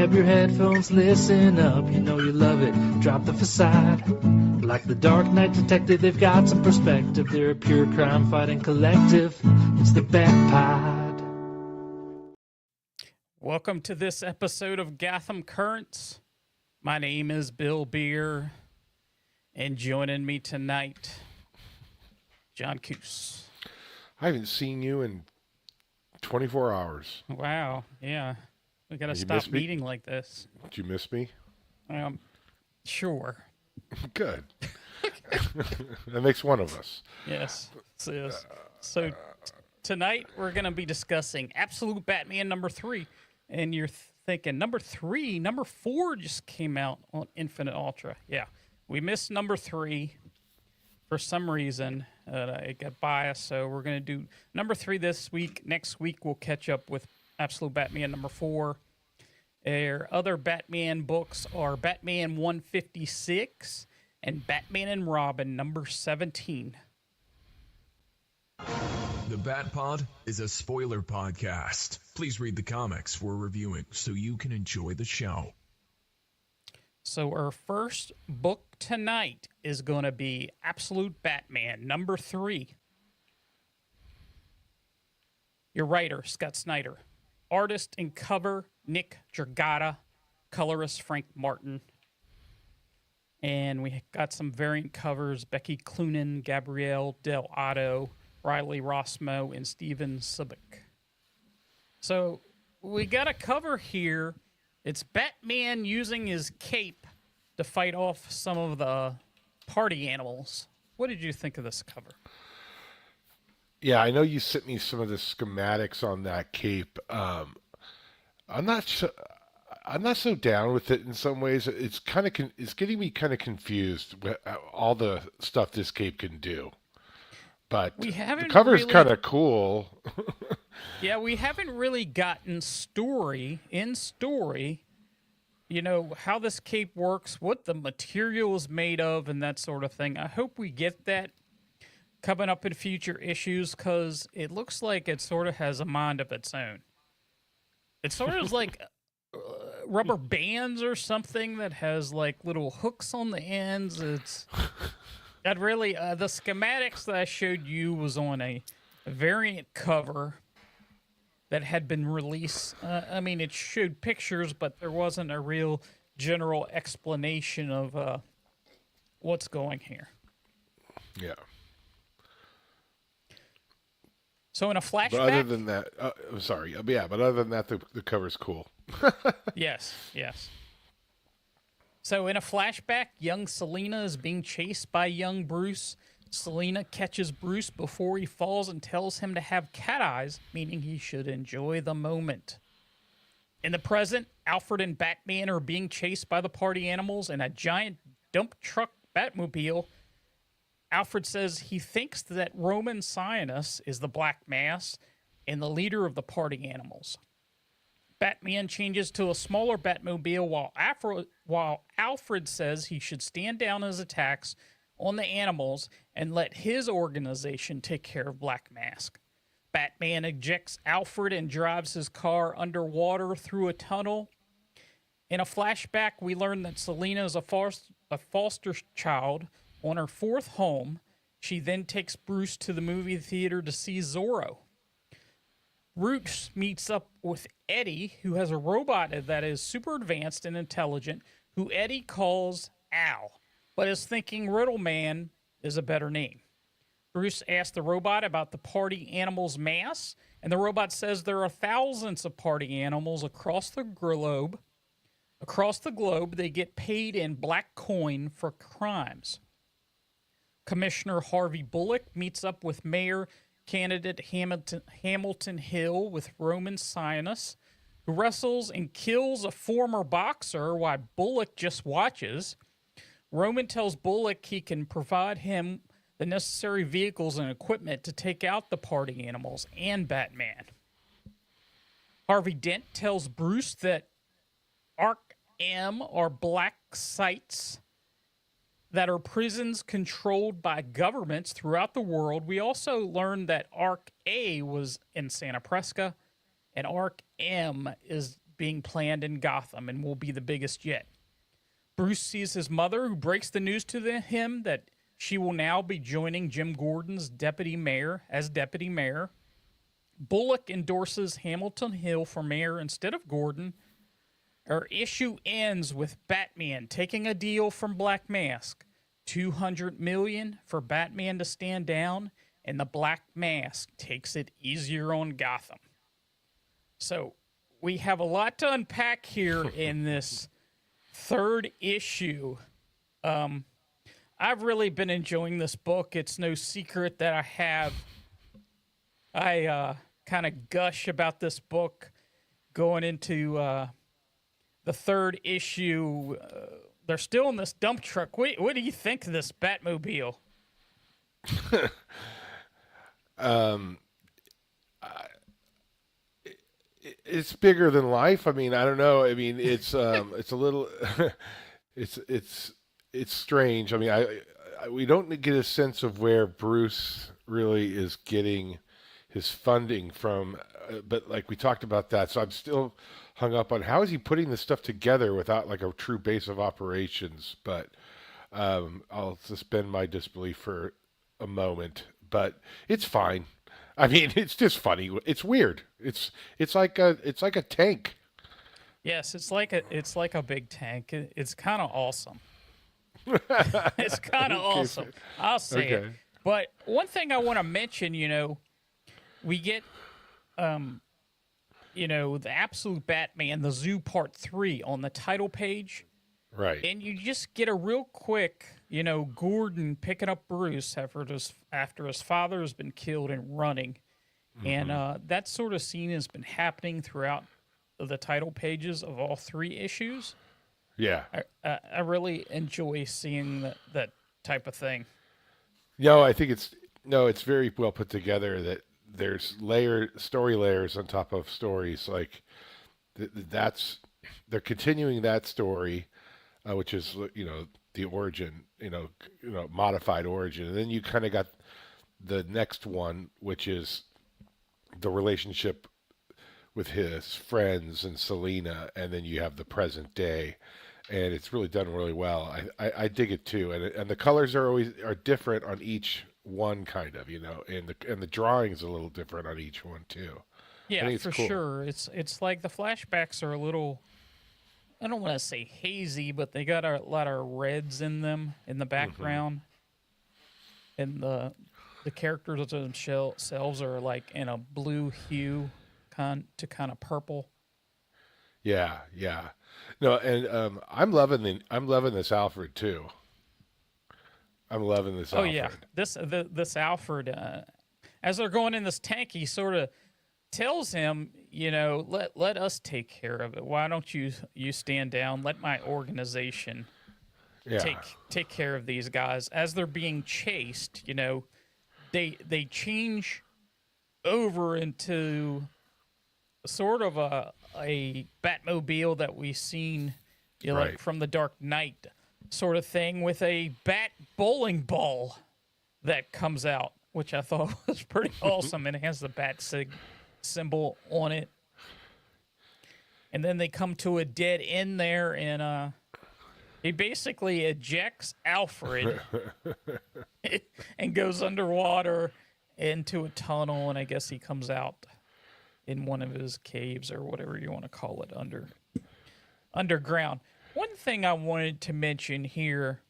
grab your headphones, listen up, you know you love it. Drop the facade. Like the Dark Knight detective, they've got some perspective. They're a pure crime fighting collective. It's the Bat Pod. Welcome to this episode of Gotham Currents. My name is Bill Beer, and joining me tonight, John Coos. I haven't seen you in 24 hours. Wow, yeah. We got to You stop miss me? meeting like this. Did you miss me? Sure. Good. That makes one of us. Yes. So tonight we're going to be discussing Absolute Batman number 3. And you're thinking, number 4 just came out on Infinite Ultra. Yeah. We missed number 3 for some reason. It got biased, so we're going to do number 3 this week. Next week we'll catch up with Absolute Batman number 4. Their other Batman books are Batman 156 and Batman and Robin number 17. The Bat Pod is a spoiler podcast. Please read the comics we're reviewing so you can enjoy the show. So our first book tonight is going to be Absolute Batman number 3. Your writer, Scott Snyder. Artist and cover, Nick Dragotta. Colorist, Frank Martin. And we got some variant covers, Becky Cloonan, Gabrielle Del Otto, Riley Rossmo, and Steven Subic. So we got a cover here. It's Batman using his cape to fight off some of the party animals. What did you think of this cover? Yeah, I know you sent me some of the schematics on that cape. I'm not so down with it in some ways. It's it's getting me kind of confused with all the stuff this cape can do. But the cover's really kind of cool. Yeah, we haven't really gotten story, you know, how this cape works, what the material is made of, and that sort of thing. I hope we get that coming up in future issues, because it looks like it sort of has a mind of its own. It sort of is like rubber bands or something that has like little hooks on the ends. It's that really the schematics that I showed you was on a variant cover that had been released. I mean, it showed pictures, but there wasn't a real general explanation of what's going here. Yeah. So in a flashback... But other than that, I'm sorry. Yeah, but other than that, the cover's cool. Yes. So in a flashback, young Selina is being chased by young Bruce. Selina catches Bruce before he falls and tells him to have cat eyes, meaning he should enjoy the moment. In the present, Alfred and Batman are being chased by the party animals in a giant dump truck Batmobile. Alfred says he thinks that Roman Sionis is the Black Mass and the leader of the party animals. Batman changes to a smaller Batmobile while Alfred says he should stand down his attacks on the animals and let his organization take care of Black Mask. Batman ejects Alfred and drives his car underwater through a tunnel. In a flashback, we learn that Selina is a foster child on her 4th home. She then takes Bruce to the movie theater to see Zorro. Bruce meets up with Eddie, who has a robot that is super advanced and intelligent, who Eddie calls Al, but is thinking Riddle Man is a better name. Bruce asks the robot about the party animals' mass, and the robot says there are thousands of party animals across the globe. Across the globe, they get paid in black coin for crimes. Commissioner Harvey Bullock meets up with Mayor candidate Hamilton Hill with Roman Sionis, who wrestles and kills a former boxer while Bullock just watches. Roman tells Bullock he can provide him the necessary vehicles and equipment to take out the party animals and Batman. Harvey Dent tells Bruce that Arc M are black sites that are prisons controlled by governments throughout the world. We also learned that Arc A was in Santa Presca, and Arc M is being planned in Gotham and will be the biggest yet. Bruce sees his mother, who breaks the news to him that she will now be joining Jim Gordon's deputy mayor as deputy mayor. Bullock endorses Hamilton Hill for mayor instead of Gordon. Our issue ends with Batman taking a deal from Black Mask, $200 million for Batman to stand down, and the Black Mask takes it easier on Gotham. So we have a lot to unpack here in this third issue. I've really been enjoying this book. It's no secret that I kind of gush about this book going into the third issue. They're still in this dump truck. What do you think of this Batmobile? It's bigger than life. I mean, I don't know. I mean, it's it's a little, it's strange. I mean, we don't get a sense of where Bruce really is getting his funding from, but like we talked about that, so I'm still hung up on how is he putting this stuff together without like a true base of operations. But I'll suspend my disbelief for a moment. But it's fine. I mean, it's just funny. It's weird. It's like a tank. Yes, it's like a big tank. It's kind of awesome. It's kind of awesome. I'll say it. But one thing I want to mention, we get, the Absolute Batman, the Zoo Part 3 on the title page. Right. And you just get a real quick, Gordon picking up Bruce after his father has been killed and running. Mm-hmm. And that sort of scene has been happening throughout the title pages of all three issues. Yeah. I really enjoy seeing that type of thing. I think it's very well put together that there's story layers on top of stories. Like they're continuing that story, which is, the origin, modified origin. And then you kind of got the next one, which is the relationship with his friends and Selina. And then you have the present day. And it's really done really well. I dig it too, and the colors are different on each one, kind of, and the drawing's a little different on each one too. Yeah, for cool. Sure. It's like the flashbacks are a little, I don't want to say hazy, but they got a lot of reds in them in the background, and the characters themselves are like in a blue hue, kind of purple. Yeah. No, and I'm loving this Alfred too. I'm loving this. Oh Alfred. Yeah, this Alfred, as they're going in this tank, he sort of tells him, let us take care of it. Why don't you stand down? Let my organization take care of these guys as they're being chased. They change over into sort of a Batmobile that we've seen, like from the Dark Knight sort of thing, with a bat bowling ball that comes out, which I thought was pretty awesome, and it has the bat symbol on it. And then they come to a dead end there, and he basically ejects Alfred and goes underwater into a tunnel, and I guess he comes out in one of his caves or whatever you want to call it, underground. One thing I wanted to mention here,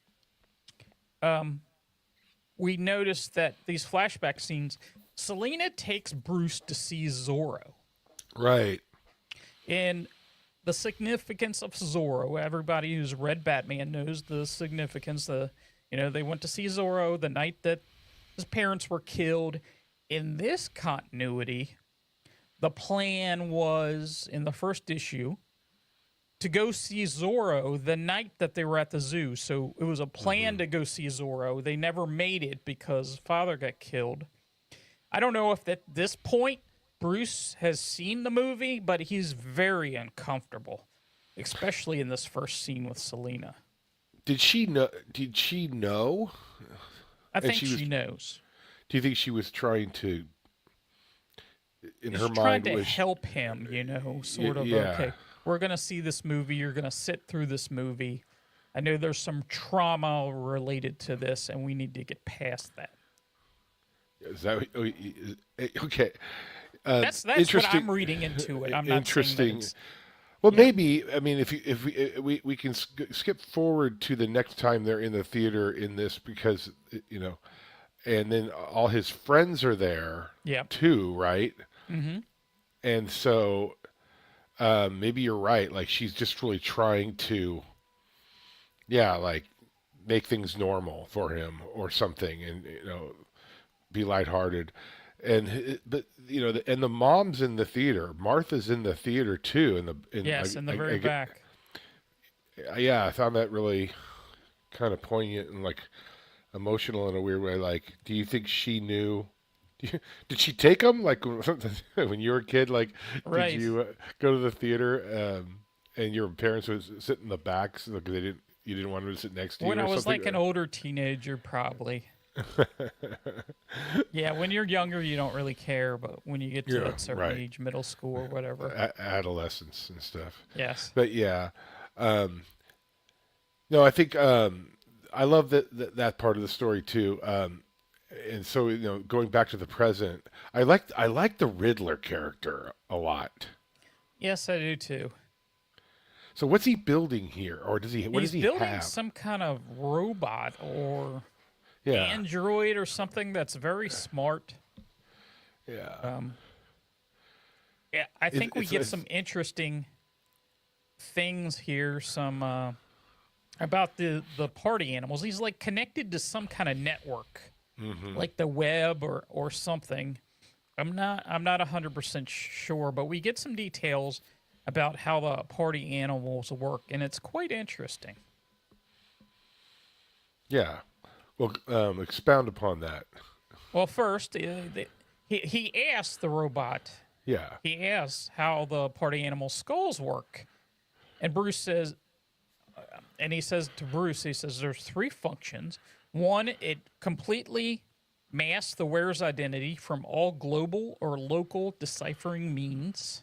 we noticed that these flashback scenes, Selina takes Bruce to see Zorro. Right. And the significance of Zorro, everybody who's read Batman knows the significance. They went to see Zorro the night that his parents were killed. In this continuity, the plan was, in the first issue, to go see Zorro the night that they were at the zoo. So it was a plan to go see Zorro. They never made it because his father got killed. I don't know if at this point Bruce has seen the movie, but he's very uncomfortable, especially in this first scene with Selina. Did she know? I think she knows. Do you think she was trying to, in She's her mind, trying to help him, sort of, okay, we're going to see this movie. You're going to sit through this movie. I know there's some trauma related to this, and we need to get past that. Is that okay? That's what I'm reading into it. I'm not interesting. saying Well, maybe. I mean, if we can skip forward to the next time they're in the theater in this, because and then all his friends are there. Too, right? Mm-hmm. And so maybe you're right. Like she's just really trying to, like make things normal for him or something, and be lighthearted. But and the mom's in the theater. Martha's in the theater too. In the very back. Yeah, I found that really kind of poignant and like emotional in a weird way. Like, do you think she knew? Did she take him? Like when you were a kid, like right. Did you go to the theater and your parents would sit in the back because you didn't want them to sit next to you? When I was something? like an older teenager, probably. Yeah, when you're younger, you don't really care, but when you get to that certain age, middle school or whatever, adolescence and stuff. Yes. But yeah, no, I think I love that part of the story too. And so going back to the present, I like the Riddler character a lot. Yes, I do too. So what's he building here, or does he? What does he have? He's building some kind of robot or android or something that's very smart. Yeah. Yeah, I think we get some interesting things here. Some about the party animals. He's like connected to some kind of network, like the web or something. I'm not 100% sure, but we get some details about how the party animals work, and it's quite interesting. Yeah. Well, expound upon that. Well, first, he asked the robot. Yeah. He asks how the party animal skulls work, and Bruce says, and he says to Bruce, he says there's three functions. One, it completely masks the wearer's identity from all global or local deciphering means.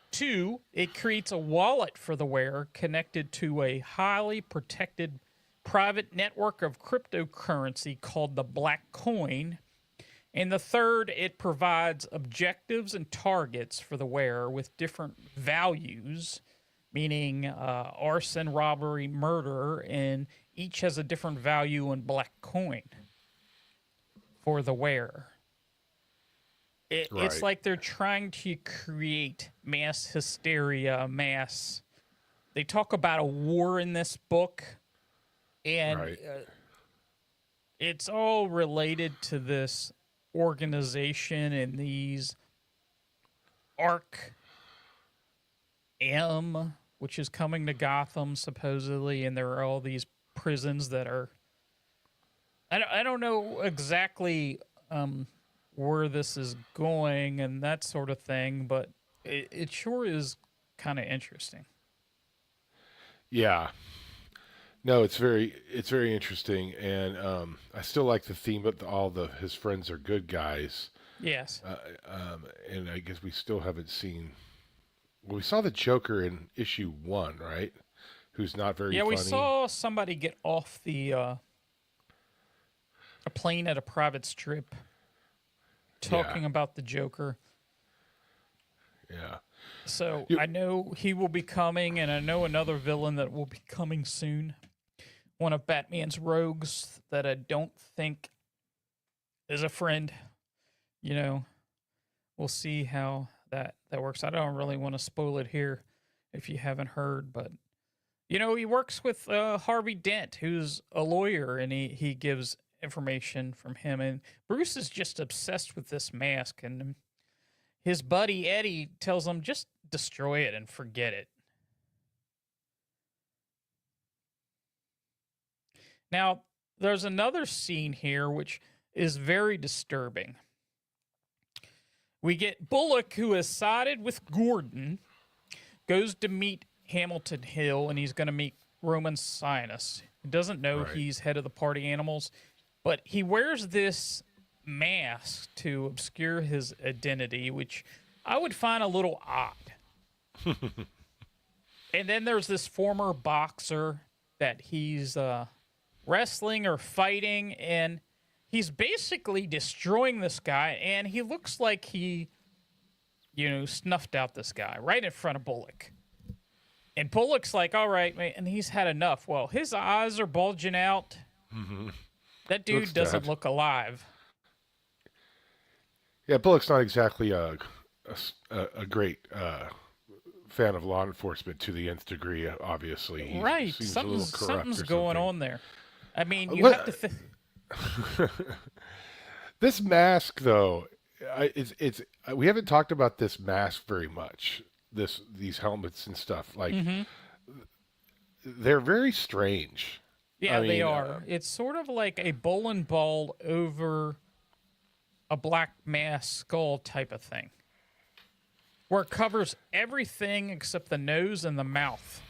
Two, it creates a wallet for the wearer connected to a highly protected private network of cryptocurrency called the Black Coin. And the third, it provides objectives and targets for the wearer with different values, meaning arson, robbery, murder, and each has a different value in Black Coin for the wearer. It's like they're trying to create mass hysteria, They talk about a war in this book, and it's all related to this organization and these Arc M, which is coming to Gotham supposedly, and there are all these prisons that are. I don't know exactly where this is going and that sort of thing, but it sure is kind of interesting. Yeah. No, it's very interesting, and I still like the theme, but his friends are good guys. Yes. And I guess we still haven't seen. Well, we saw the Joker in issue 1, right? Who's not very funny. Yeah, we saw somebody get off a plane at a private strip talking about the Joker. Yeah. So I know he will be coming, and I know another villain that will be coming soon. One of Batman's rogues that I don't think is a friend. We'll see how that works. I don't really want to spoil it here if you haven't heard, but he works with Harvey Dent, who's a lawyer, and he gives information from him. And Bruce is just obsessed with this mask, and his buddy Eddie tells him just destroy it and forget it. Now, there's another scene here which is very disturbing. We get Bullock, who has sided with Gordon, goes to meet Hamilton Hill, and he's going to meet Roman Sionis. He doesn't know he's head of the party animals, but he wears this mask to obscure his identity, which I would find a little odd. And then there's this former boxer that he's wrestling or fighting, and he's basically destroying this guy, and he looks like he, snuffed out this guy right in front of Bullock. And Bullock's like, all right, man, and he's had enough. Well, his eyes are bulging out. Mm-hmm. That dude doesn't look alive. Yeah, Bullock's not exactly a great fan of law enforcement to the nth degree, obviously. He right. seems Something's going on there. I mean, you What- have to This mask, though, it's we haven't talked about this mask very much. These helmets and stuff, like they're very strange. Yeah, I mean, they are. It's sort of like a bowling ball over a black mask skull type of thing, where it covers everything except the nose and the mouth.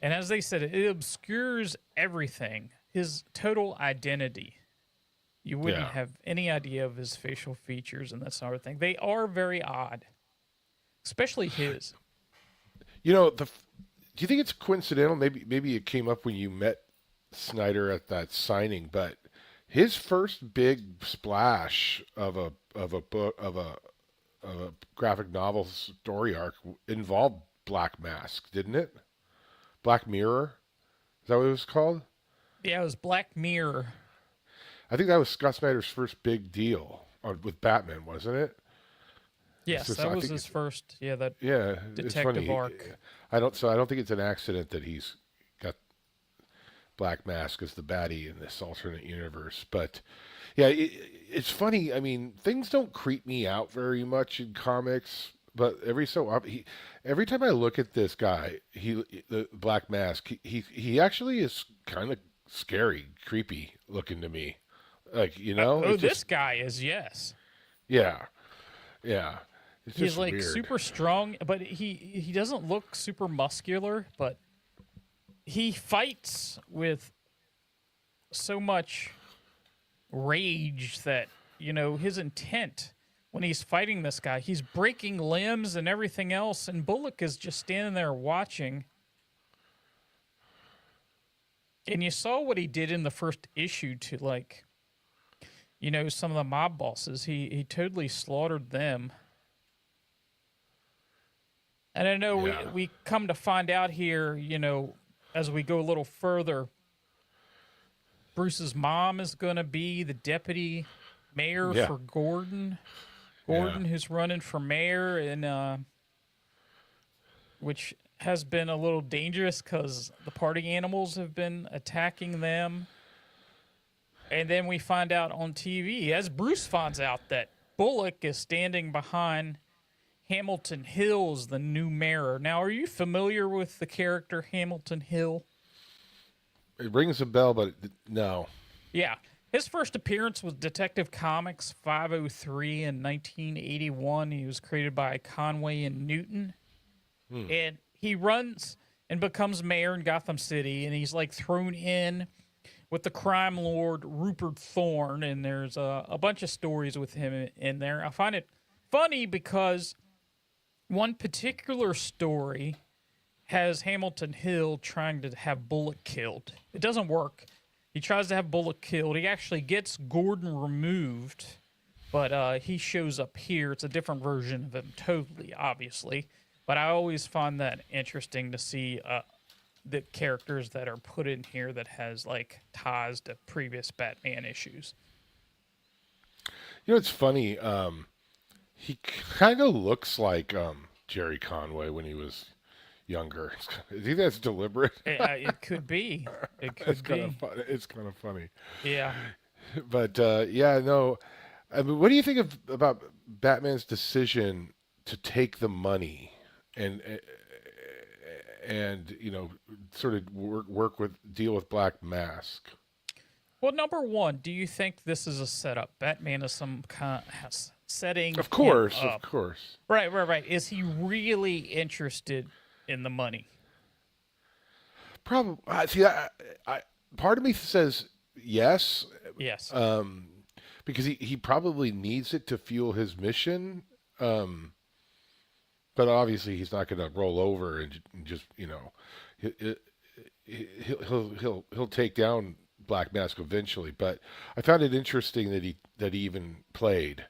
And as they said, it obscures everything, his total identity. You wouldn't have any idea of his facial features and that sort of thing. They are very odd, especially his. Do you think it's coincidental? Maybe it came up when you met Snyder at that signing, but his first big splash of a graphic novel story arc involved Black Mask, didn't it? Black Mirror, is that what it was called? Yeah, it was Black Mirror. I think that was Scott Snyder's first big deal with Batman, wasn't it? Yes, that was his first. Yeah, that detective arc. I don't think it's an accident that he's got Black Mask as the baddie in this alternate universe. But yeah, it's funny. I mean, things don't creep me out very much in comics, but every time I look at this guy, the Black Mask, he actually is kind of scary, creepy looking to me. Like, this guy is, yes. Yeah. It's He's just like weird. super strong, but he doesn't look super muscular, but he fights with so much rage that, his intent when he's fighting this guy, he's breaking limbs and everything else, and Bullock is just standing there watching. And you saw what he did in the first issue to, like, some of the mob bosses. He totally slaughtered them. And I know we come to find out here, as we go a little further, Bruce's mom is going to be the deputy mayor for Gordon. Gordon, who's running for mayor, and which has been a little dangerous because the party animals have been attacking them. And then we find out on TV, as Bruce finds out, that Bullock is standing behind Hamilton Hill as the new mayor. Now, are you familiar with the character Hamilton Hill? It rings a bell, but no. Yeah. His first appearance was Detective Comics 503 in 1981. He was created by Conway and Newton. And he runs and becomes mayor in Gotham City, and he's like thrown in with the crime lord Rupert Thorne, and there's a bunch of stories with him in there. I find it funny because one particular story has Hamilton Hill trying to have Bullock killed. It doesn't work. He tries to have Bullock killed. He actually gets Gordon removed, but he shows up here. It's a different version of him, totally, obviously. But I always find that interesting to see the characters that are put in here that has like ties to previous Batman issues. It's funny. He kind of looks like Jerry Conway when he was younger. Do you think that's deliberate? It could be. It could be. It's kind of funny. Yeah. But no. I mean, what do you think about Batman's decision to take the money and sort of deal with Black Mask? Well, number one, do you think this is a setup? Batman is some kind of setting. Of course, him up. of course. Right. Is he really interested in the money? Probably. See, part of me says yes. Yes. Because he probably needs it to fuel his mission. But but obviously he's not going to roll over and just he'll take down Black Mask eventually. But I found it interesting that he even played.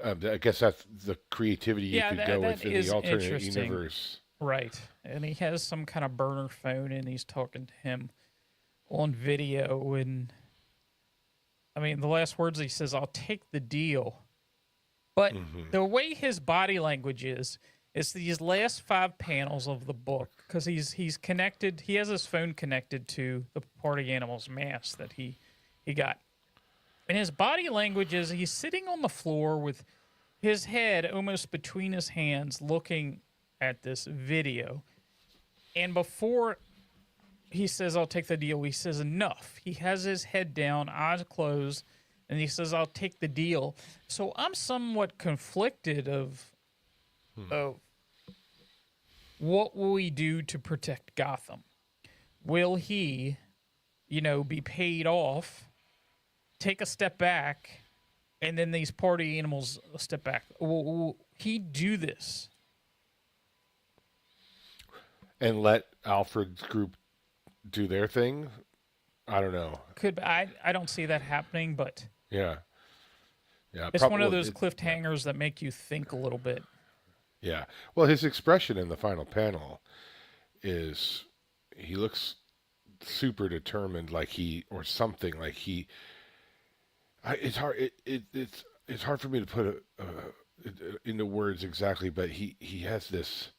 I guess that's the creativity you could go with in the alternate universe. Right. And he has some kind of burner phone and he's talking to him on video. And I mean, the last words he says, "I'll take the deal." But the way his body language is, it's these last 5 panels of the book, because he's connected. He has his phone connected to the party animal's mask that he got. And his body language is he's sitting on the floor with his head almost between his hands looking at this video. And before he says, "I'll take the deal," he says, "Enough." He has his head down, eyes closed, and he says, "I'll take the deal." So I'm somewhat conflicted of what will he do to protect Gotham? Will he, be paid off, take a step back, and then these party animals step back? Will he do this? And let Alfred's group do their thing? I don't know. I don't see that happening, but yeah. It's one of those cliffhangers that make you think a little bit. Yeah. Well, his expression in the final panel is he looks super determined, it's hard. It's hard for me to put it into words exactly, but he has this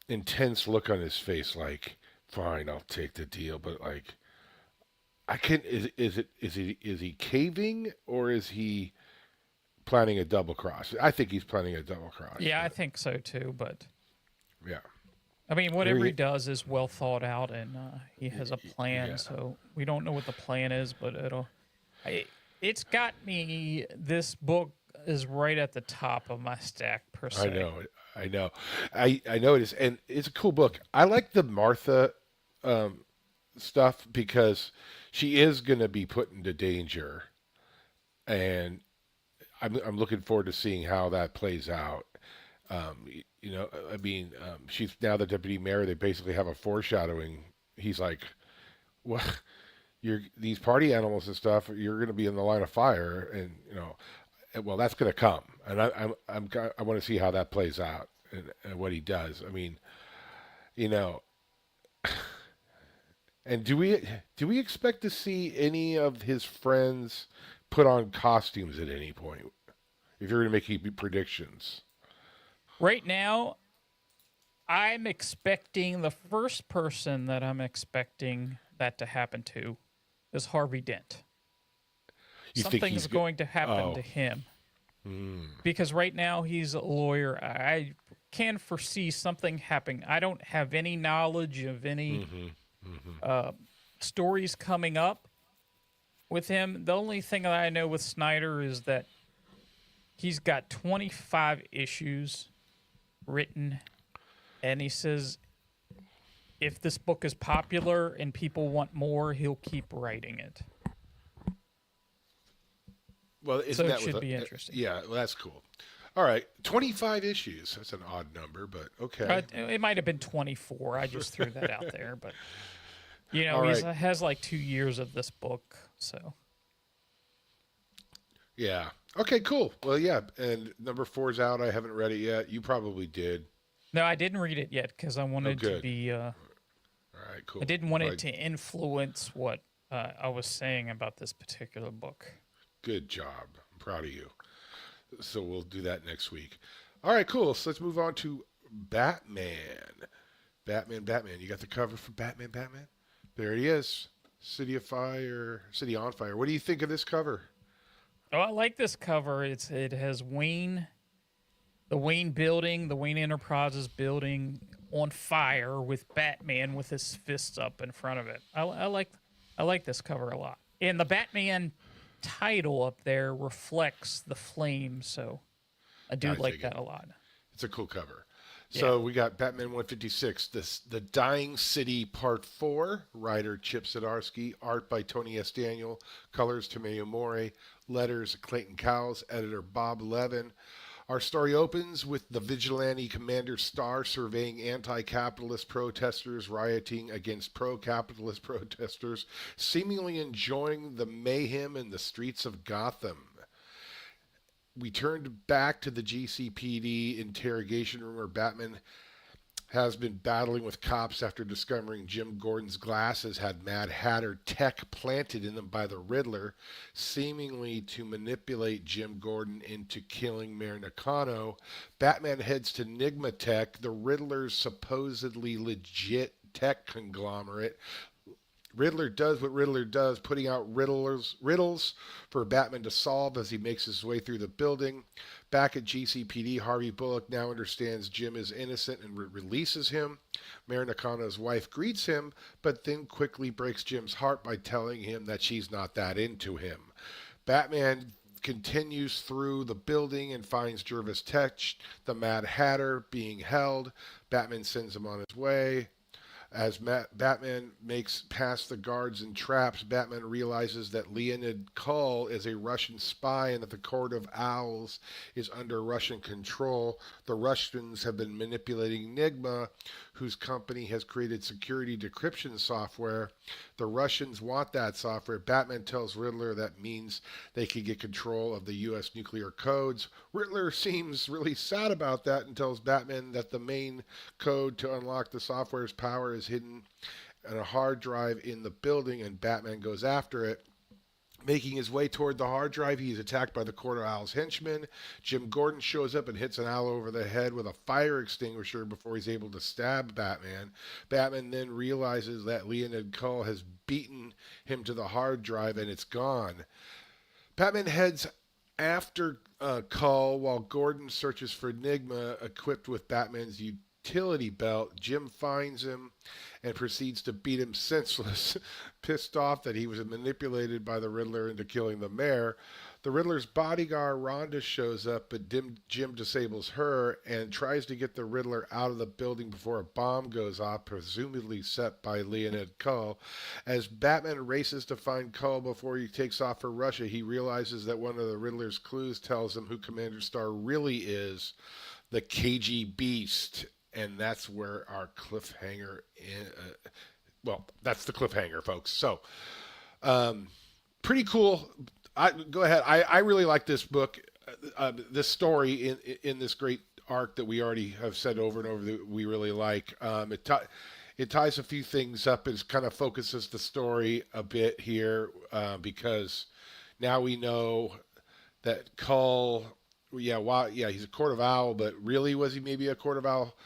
intense look on his face, like, fine, I'll take the deal, but like, is he caving, or is he planning a double cross? I think he's planning a double cross. Yeah, I think so too, but yeah. I mean, whatever he does is well thought out, and he has a plan. Yeah. So we don't know what the plan is, but it's got me. This book is right at the top of my stack per se. I know it is, and it's a cool book. I like the Martha stuff because she is going to be put into danger, and I'm looking forward to seeing how that plays out. She's now the deputy mayor. They basically have a foreshadowing. He's like, "What? These party animals and stuff. You're going to be in the line of fire, and well, that's going to come." And I want to see how that plays out and what he does. I mean, and do we expect to see any of his friends put on costumes at any point? If you're going to make any predictions. Right now, I'm expecting the first person that I'm expecting that to happen to is Harvey Dent. Something's going to happen to him. Because right now he's a lawyer. I can foresee something happening. I don't have any knowledge of any stories coming up with him. The only thing that I know with Snyder is that he's got 25 issues written, and he says if this book is popular and people want more, he'll keep writing it. Well, so it should be interesting. Yeah, well, that's cool. All right, 25 issues. That's an odd number, but okay. It might have been 24. I just threw that out there, but he has like 2 years of this book, so. Yeah. Okay, cool. Well, yeah, and number 4 is out. I haven't read it yet. You probably did. No, I didn't read it yet because I wanted to be. All right, cool. I didn't want it to influence what I was saying about this particular book. Good job. I'm proud of you. So we'll do that next week. All right, cool. So let's move on to Batman. Batman. You got the cover for Batman. There he is. City on Fire. What do you think of this cover? Oh, I like this cover. It has Wayne, the Wayne building, the Wayne Enterprises building on fire with Batman with his fists up in front of it. I like this cover a lot. And the Batman title up there reflects the flame, so I like that a lot. It's a cool cover. So we got Batman 156, The Dying City Part 4, writer Chip Zdarsky, art by Tony S. Daniel, colors Tomeo Morey, letters Clayton Cowles, editor Bob Levin. Our story opens with the vigilante Commander Starr surveying anti-capitalist protesters rioting against pro-capitalist protesters, seemingly enjoying the mayhem in the streets of Gotham. We turned back to the GCPD interrogation room where Batman has been battling with cops after discovering Jim Gordon's glasses had Mad Hatter tech planted in them by the Riddler, seemingly to manipulate Jim Gordon into killing Mayor Nakano. Batman heads to Nigma Tech, the Riddler's supposedly legit tech conglomerate. Riddler does what Riddler does, putting out riddles for Batman to solve as he makes his way through the building. Back at GCPD, Harvey Bullock now understands Jim is innocent and releases him. Mayor Nakano's wife greets him, but then quickly breaks Jim's heart by telling him that she's not that into him. Batman continues through the building and finds Jervis Tech, the Mad Hatter, being held. Batman sends him on his way. As Batman makes past the guards and traps, Batman realizes that Leonid Kull is a Russian spy and that the Court of Owls is under Russian control. The Russians have been manipulating Nigma, whose company has created security decryption software. The Russians want that software. Batman tells Riddler that means they can get control of the U.S. nuclear codes. Riddler seems really sad about that and tells Batman that the main code to unlock the software's power is hidden on a hard drive in the building, and Batman goes after it. Making his way toward the hard drive, he is attacked by the Court of Owl's henchmen. Jim Gordon shows up and hits an owl over the head with a fire extinguisher before he's able to stab Batman. Batman then realizes that Leonid Kull has beaten him to the hard drive and it's gone. Batman heads after Kull while Gordon searches for Nigma equipped with Batman's utility belt. Jim finds him and proceeds to beat him senseless, pissed off that he was manipulated by the Riddler into killing the mayor. The Riddler's bodyguard, Rhonda, shows up, but Jim disables her and tries to get the Riddler out of the building before a bomb goes off, presumably set by Leonid Kull. As Batman races to find Kull before he takes off for Russia, he realizes that one of the Riddler's clues tells him who Commander Starr really is, the cagey beast. And that's where our cliffhanger that's the cliffhanger, folks. So, pretty cool. Go ahead. I really like this book, this story in this great arc that we already have said over and over that we really like. It ties a few things up. It kind of focuses the story a bit here because now we know that Kull, he's a Court of Owl, but really was he maybe a Court of Owl?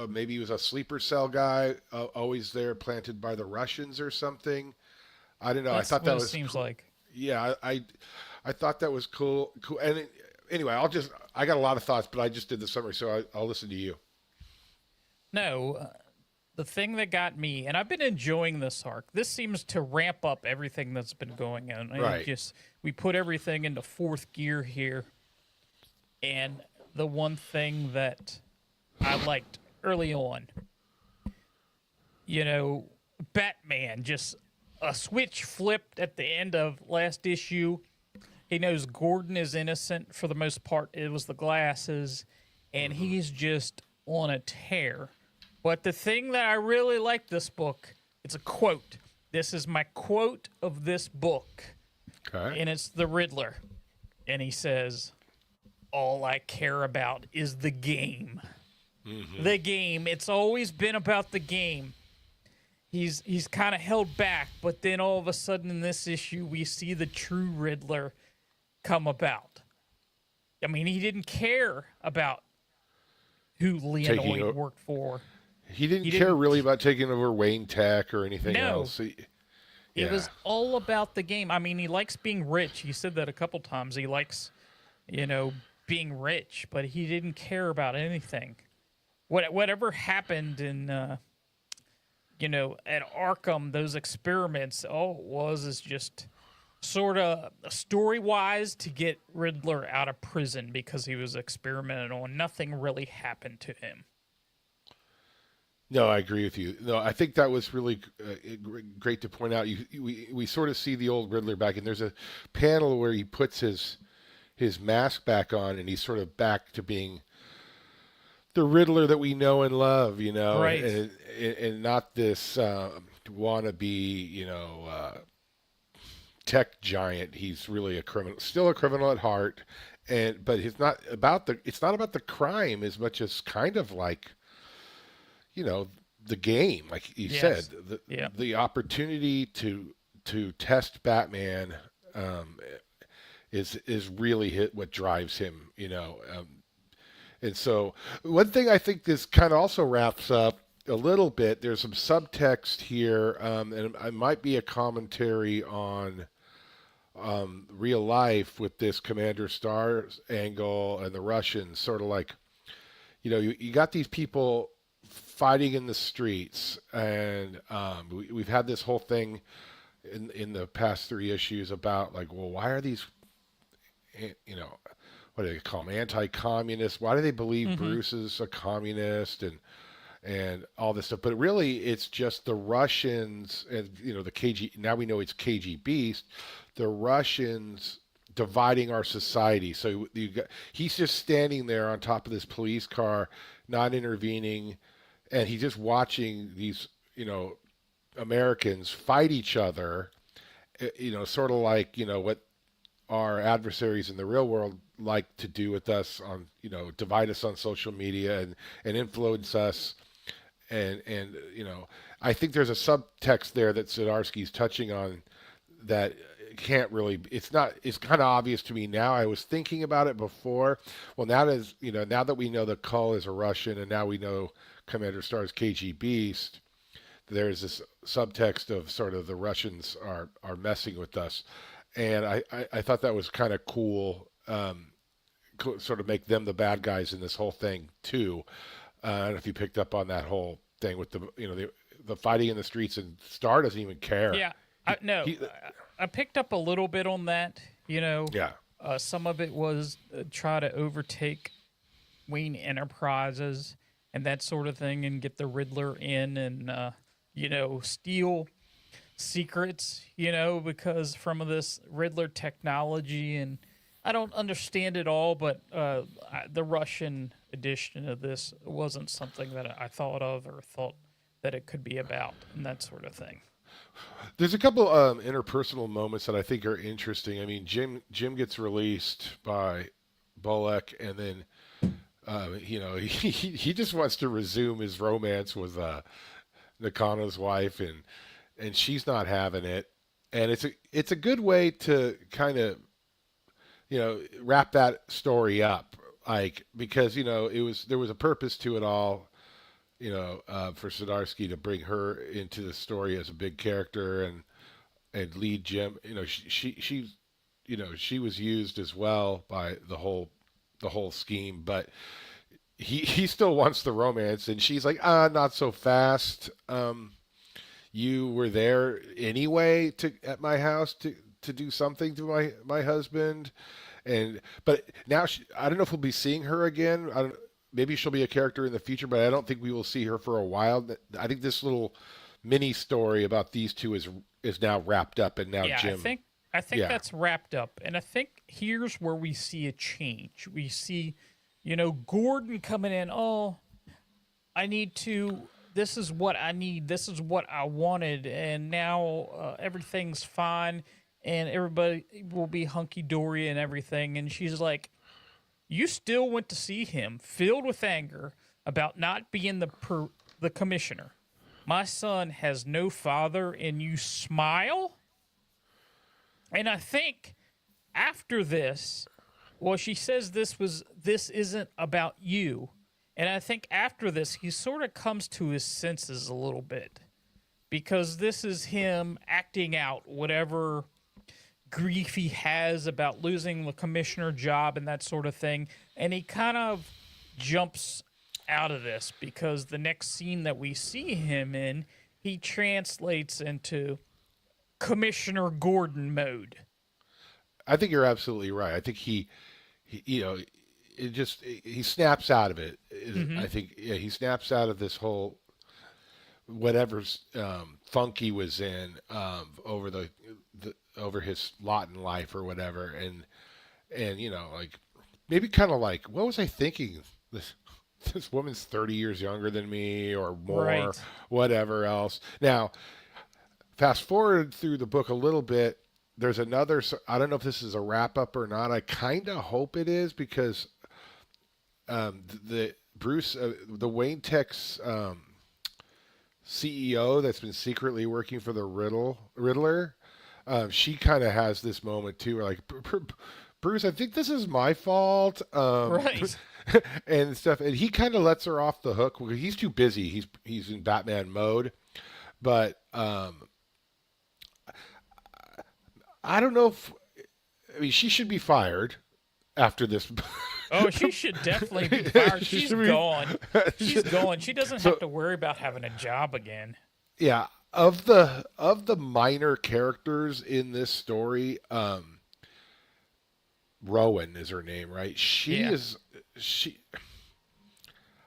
Maybe he was a sleeper cell guy, always there, planted by the Russians or something. I don't know. I thought that was seems cool. like. Yeah, I thought that was cool. And anyway, I got a lot of thoughts, but I just did the summary, so I'll listen to you. No, the thing that got me, and I've been enjoying this arc. This seems to ramp up everything that's been going on. Right. We put everything into fourth gear here, and the one thing that I liked early on, Batman, just a switch flipped at the end of last issue. He knows Gordon is innocent for the most part. It was the glasses, and he's just on a tear. But the thing that I really like this book, it's a quote. This is my quote of this book. Okay. And it's the Riddler. And he says, "All I care about is the game." Mm-hmm. The game. It's always been about the game. He's kind of held back, but then all of a sudden in this issue, we see the true Riddler come about. I mean, he didn't care about who Leonid worked for. He didn't care really about taking over Wayne Tech or anything else. It was all about the game. I mean, he likes being rich. He said that a couple times. He likes, being rich, but he didn't care about anything. Whatever happened in, at Arkham, those experiments, all it was is just sort of story-wise to get Riddler out of prison because he was experimented on. Nothing really happened to him. No, I agree with you. No, I think that was really great to point out. We sort of see the old Riddler back, and there's a panel where he puts his his mask back on, and he's sort of back to being the Riddler that we know and love, Right. and not this wannabe, tech giant. He's really a criminal, still a criminal at heart, but it's not about the crime as much as kind of like, the game, like you said, Yes. Yeah. the opportunity to test Batman is really what drives him, and so one thing I think this kind of also wraps up a little bit. There's some subtext here, and it might be a commentary on real life with this Commander Stars angle and the Russians, sort of like, you got these people fighting in the streets, and we've had this whole thing in the past 3 issues about like, well, why are these, what do they call them, anti-communists? Why do they believe Bruce is a communist and all this stuff? But really, it's just the Russians and the KG. Now we know it's KG Beast. The Russians dividing our society. So he's just standing there on top of this police car, not intervening, and he's just watching these Americans fight each other. Sort of like what our adversaries in the real world like to do with us on divide us on social media and influence us, and I think there's a subtext there that Zdarsky's touching on that can't really, it's kind of obvious to me now. I was thinking about it before. Well, now that we know the Cull is a Russian, and now we know Commander Star's KG Beast, there's this subtext of sort of the Russians are messing with us. And I thought that was kind of cool, sort of make them the bad guys in this whole thing too. I don't know if you picked up on that whole thing with the fighting in the streets, and Star doesn't even care. Yeah. I picked up a little bit on that. Yeah. Some of it was try to overtake Wayne Enterprises and that sort of thing, and get the Riddler in, and steal secrets, because from this Riddler technology, and I don't understand it all, but the Russian edition of this wasn't something that I thought of or thought that it could be about, and that sort of thing. There's a couple interpersonal moments that I think are interesting. I mean, Jim gets released by Bullock, and then he just wants to resume his romance with Nakano's wife, and she's not having it. And it's a good way to kind of wrap that story up, like, because there was a purpose to it all, for Zdarsky to bring her into the story as a big character and lead Jim. She was used as well by the whole scheme, but he still wants the romance, and she's like, not so fast. You were there anyway at my house to do something to my husband, but now I don't know if we'll be seeing her again. Maybe she'll be a character in the future, but I don't think we will see her for a while. I think this little mini story about these two is now wrapped up, and now Jim. I think that's wrapped up, and I think here's where we see a change. We see, Gordon coming in. Oh, this is what I need. This is what I wanted, and now everything's fine, and everybody will be hunky dory and everything. And she's like, you still went to see him, filled with anger about not being the commissioner. My son has no father, and you smile? And I think after this, she says this isn't about you. And I think after this, he sort of comes to his senses a little bit, because this is him acting out whatever grief he has about losing the commissioner job and that sort of thing. And he kind of jumps out of this, because the next scene that we see him in, he translates into Commissioner Gordon mode. I think you're absolutely right. I think he snaps out of it. Mm-hmm. I think he snaps out of this whole whatever funk he was in over his lot in life or whatever, and like maybe kind of like, what was I thinking? This woman's 30 years younger than me or more, Right. whatever else. Now, fast forward through the book a little bit. There's another. I don't know if this is a wrap up or not. I kind of hope it is because the Bruce, the Wayne Tech's CEO that's been secretly working for the Riddler, she kind of has this moment too, where like, Bruce, I think this is my fault, Right. and stuff, and he kind of lets her off the hook. He's too busy. He's in Batman mode, but I don't know if I mean she should be fired after this. Oh, she should definitely be fired. She She's should be- gone. She's gone. She doesn't So have to worry about having a job again. yeah, of the minor characters in this story, Rowan is her name, right? Yeah. She.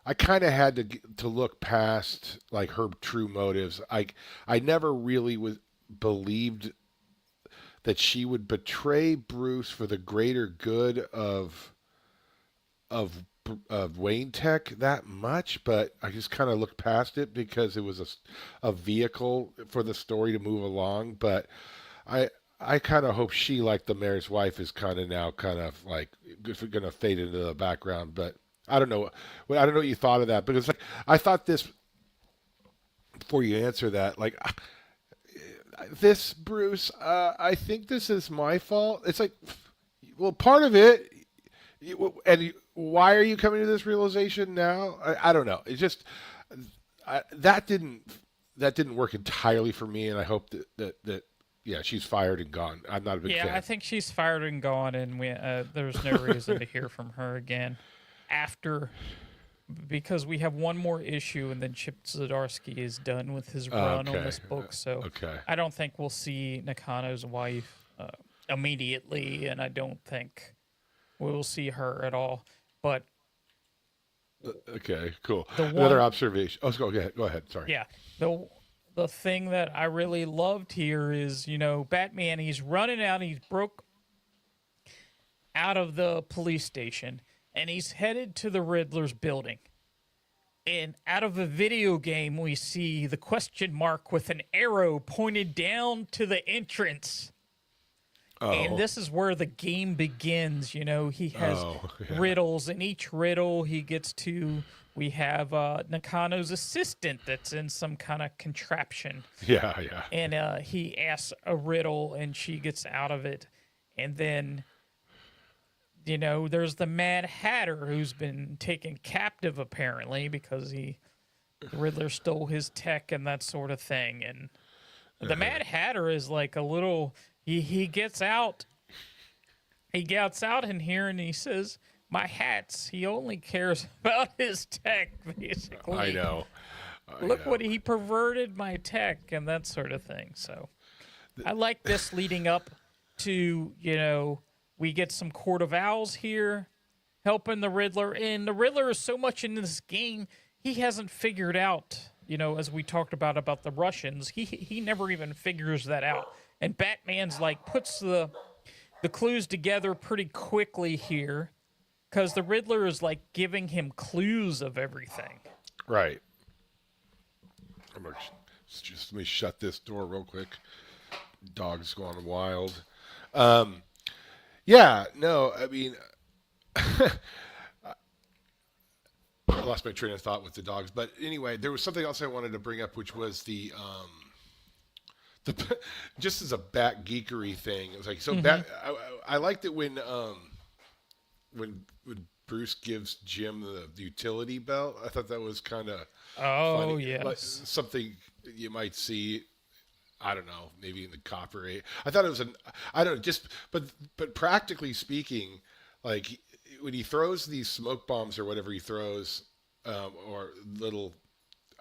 I kind of had to look past like her true motives. I never really believed that she would betray Bruce for the greater good of of Wayne Tech that much, but I just kind of looked past it because it was a vehicle for the story to move along. But I kind of hope she, like the mayor's wife, is kind of now kind of like going to fade into the background. But I don't know. I don't know what you thought of that, because like I thought this before you answer that, like this Bruce, I think this is my fault. It's like, well, part of it, why are you coming to this realization now? I don't know. It's just that didn't work entirely for me, and I hope that yeah, she's fired and gone. I'm not a big Yeah, fan. I think she's fired and gone, and there's no reason to hear from her again after, because we have one more issue, and then Chip Zdarsky is done with his run on this book. So Okay. I don't think we'll see Nakano's wife immediately, and I don't think we'll see her at all. But Okay, cool. The Another one- observation. Oh, go ahead. Go ahead. Sorry. yeah, the thing that I really loved here is, Batman, he's running out, he's broke out of the police station, and he's headed to the Riddler's building. And out of a video game, we see the question mark with an arrow pointed down to the entrance. Oh. And this is where the game begins. He has Yeah. riddles, and each riddle he gets to, we have Nakano's assistant that's in some kind of contraption. Yeah, yeah. And he asks a riddle, and she gets out of it. And then, there's the Mad Hatter, who's been taken captive, apparently, because the Riddler stole his tech and that sort of thing. And the Mad Hatter is like a little... He gets out. He gets out in here and he says, "My hats." He only cares about his tech, basically. I know. Look what he perverted my tech and that sort of thing. So I like this leading up to, we get some Court of Owls here helping the Riddler. And the Riddler is so much in this game, he hasn't figured out, as we talked about the Russians, he never even figures that out. And Batman's like puts the clues together pretty quickly here, because the Riddler is like giving him clues of everything. Right. Let me shut this door real quick. Dog's going wild. Yeah, no, I mean, I lost my train of thought with the dogs. But anyway, there was something else I wanted to bring up, which was the just as a bat geekery thing. It was like, so I liked it when Bruce gives Jim the utility belt. I thought that was kind of funny. Yes. Like, something you might see. I don't know, maybe in the copper age. I thought it was I don't know, but practically speaking, like when he throws these smoke bombs or whatever he throws, or little,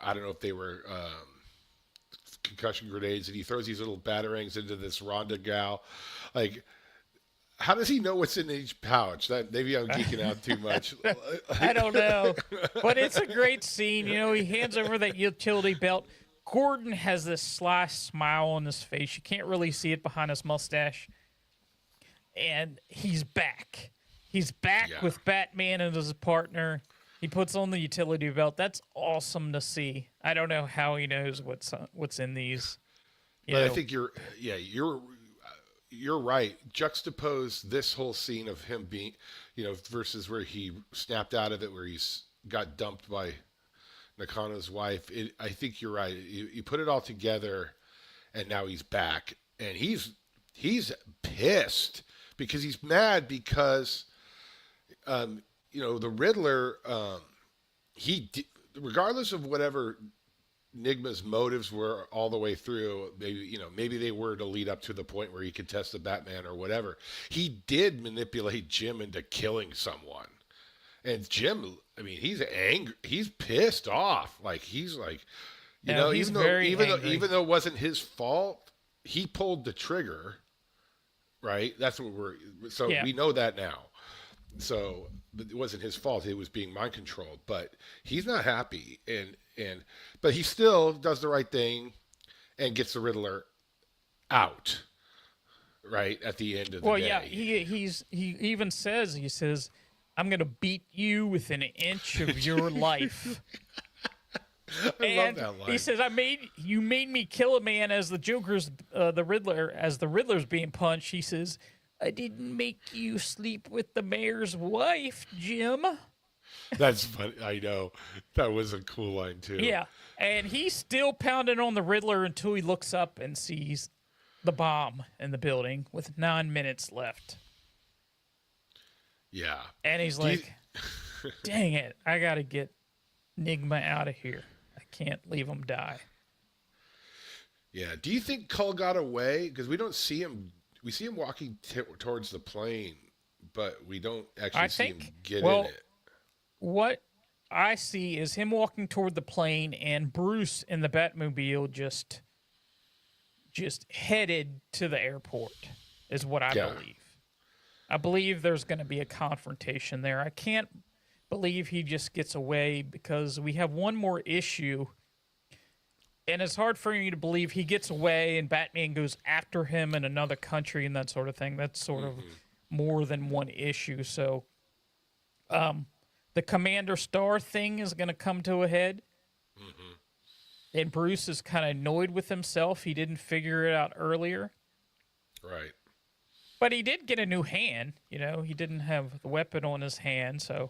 I don't know if they were concussion grenades, and he throws these little batarangs into this Rhonda gal, like, how does he know what's in each pouch? That maybe I'm geeking out too much. I don't know. But it's a great scene. He hands over that utility belt. Gordon has this sly smile on his face. You can't really see it behind his mustache. and he's back. He's back with Batman as his partner. He puts on the utility belt. That's awesome to see. I don't know how he knows what's in these. But I think you're right. Juxtapose this whole scene of him being, versus where he snapped out of it, where he's got dumped by Nakano's wife. I think you're right. You put it all together, and now he's back, and he's pissed because he's mad because, the Riddler, regardless of whatever Nigma's motives were all the way through, maybe they were to lead up to the point where he could test the Batman or whatever. He did manipulate Jim into killing someone. And Jim, he's angry. He's pissed off. Like, he's like, even though it wasn't his fault, he pulled the trigger, right? That's what we know that now. So it wasn't his fault. It was being mind controlled, but he's not happy. But he still does the right thing and gets the Riddler out, right, at the end of the day. Well, yeah, he even says, I'm going to beat you within an inch of your life. I love that line. He says, you made me kill a man as the Riddler's being punched. He says, I didn't make you sleep with the mayor's wife, Jim. That's funny. I know. That was a cool line, too. Yeah. And he's still pounding on the Riddler until he looks up and sees the bomb in the building with 9 minutes left. Yeah. And he's like, dang it. I got to get Nigma out of here. I can't leave him die. Yeah. Do you think Cull got away? Because we don't see him. We see him walking towards the plane, but we don't actually see him get in it. What I see is him walking toward the plane and Bruce in the Batmobile just headed to the airport is what I believe. I believe there's going to be a confrontation there. I can't believe he just gets away because we have one more issue. And it's hard for me to believe he gets away and Batman goes after him in another country and that sort of thing. That's sort of more than one issue. So the Commander Star thing is going to come to a head. Mm-hmm. And Bruce is kind of annoyed with himself. He didn't figure it out earlier. Right. But he did get a new hand. He didn't have the weapon on his hand, so.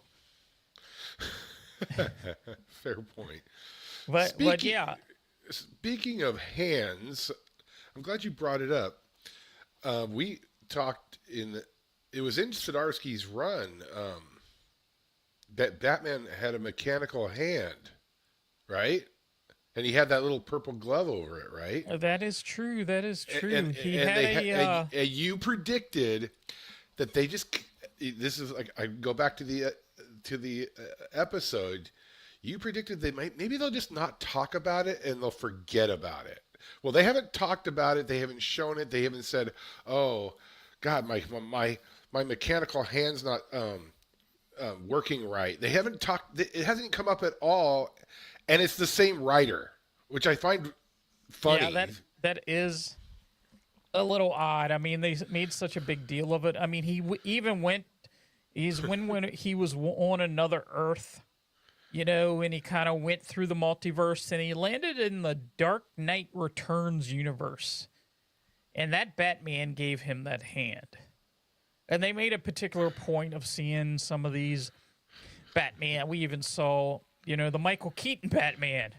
Fair point. But yeah. Speaking of hands, I'm glad you brought it up. We talked it was in Zdarsky's run that Batman had a mechanical hand, right? And he had that little purple glove over it, right? That is true. And you predicted that they just. This is like I go back to the episode. You predicted maybe they'll just not talk about it and they'll forget about it. Well, they haven't talked about it. They haven't shown it. They haven't said, "Oh, God, my mechanical hand's not working right." They haven't talked. It hasn't come up at all, and it's the same writer, which I find funny. Yeah, that is a little odd. They made such a big deal of it. He even went. When he was on another Earth. And he kind of went through the multiverse and he landed in the Dark Knight Returns universe. And that Batman gave him that hand. And they made a particular point of seeing some of these Batman. We even saw, the Michael Keaton Batman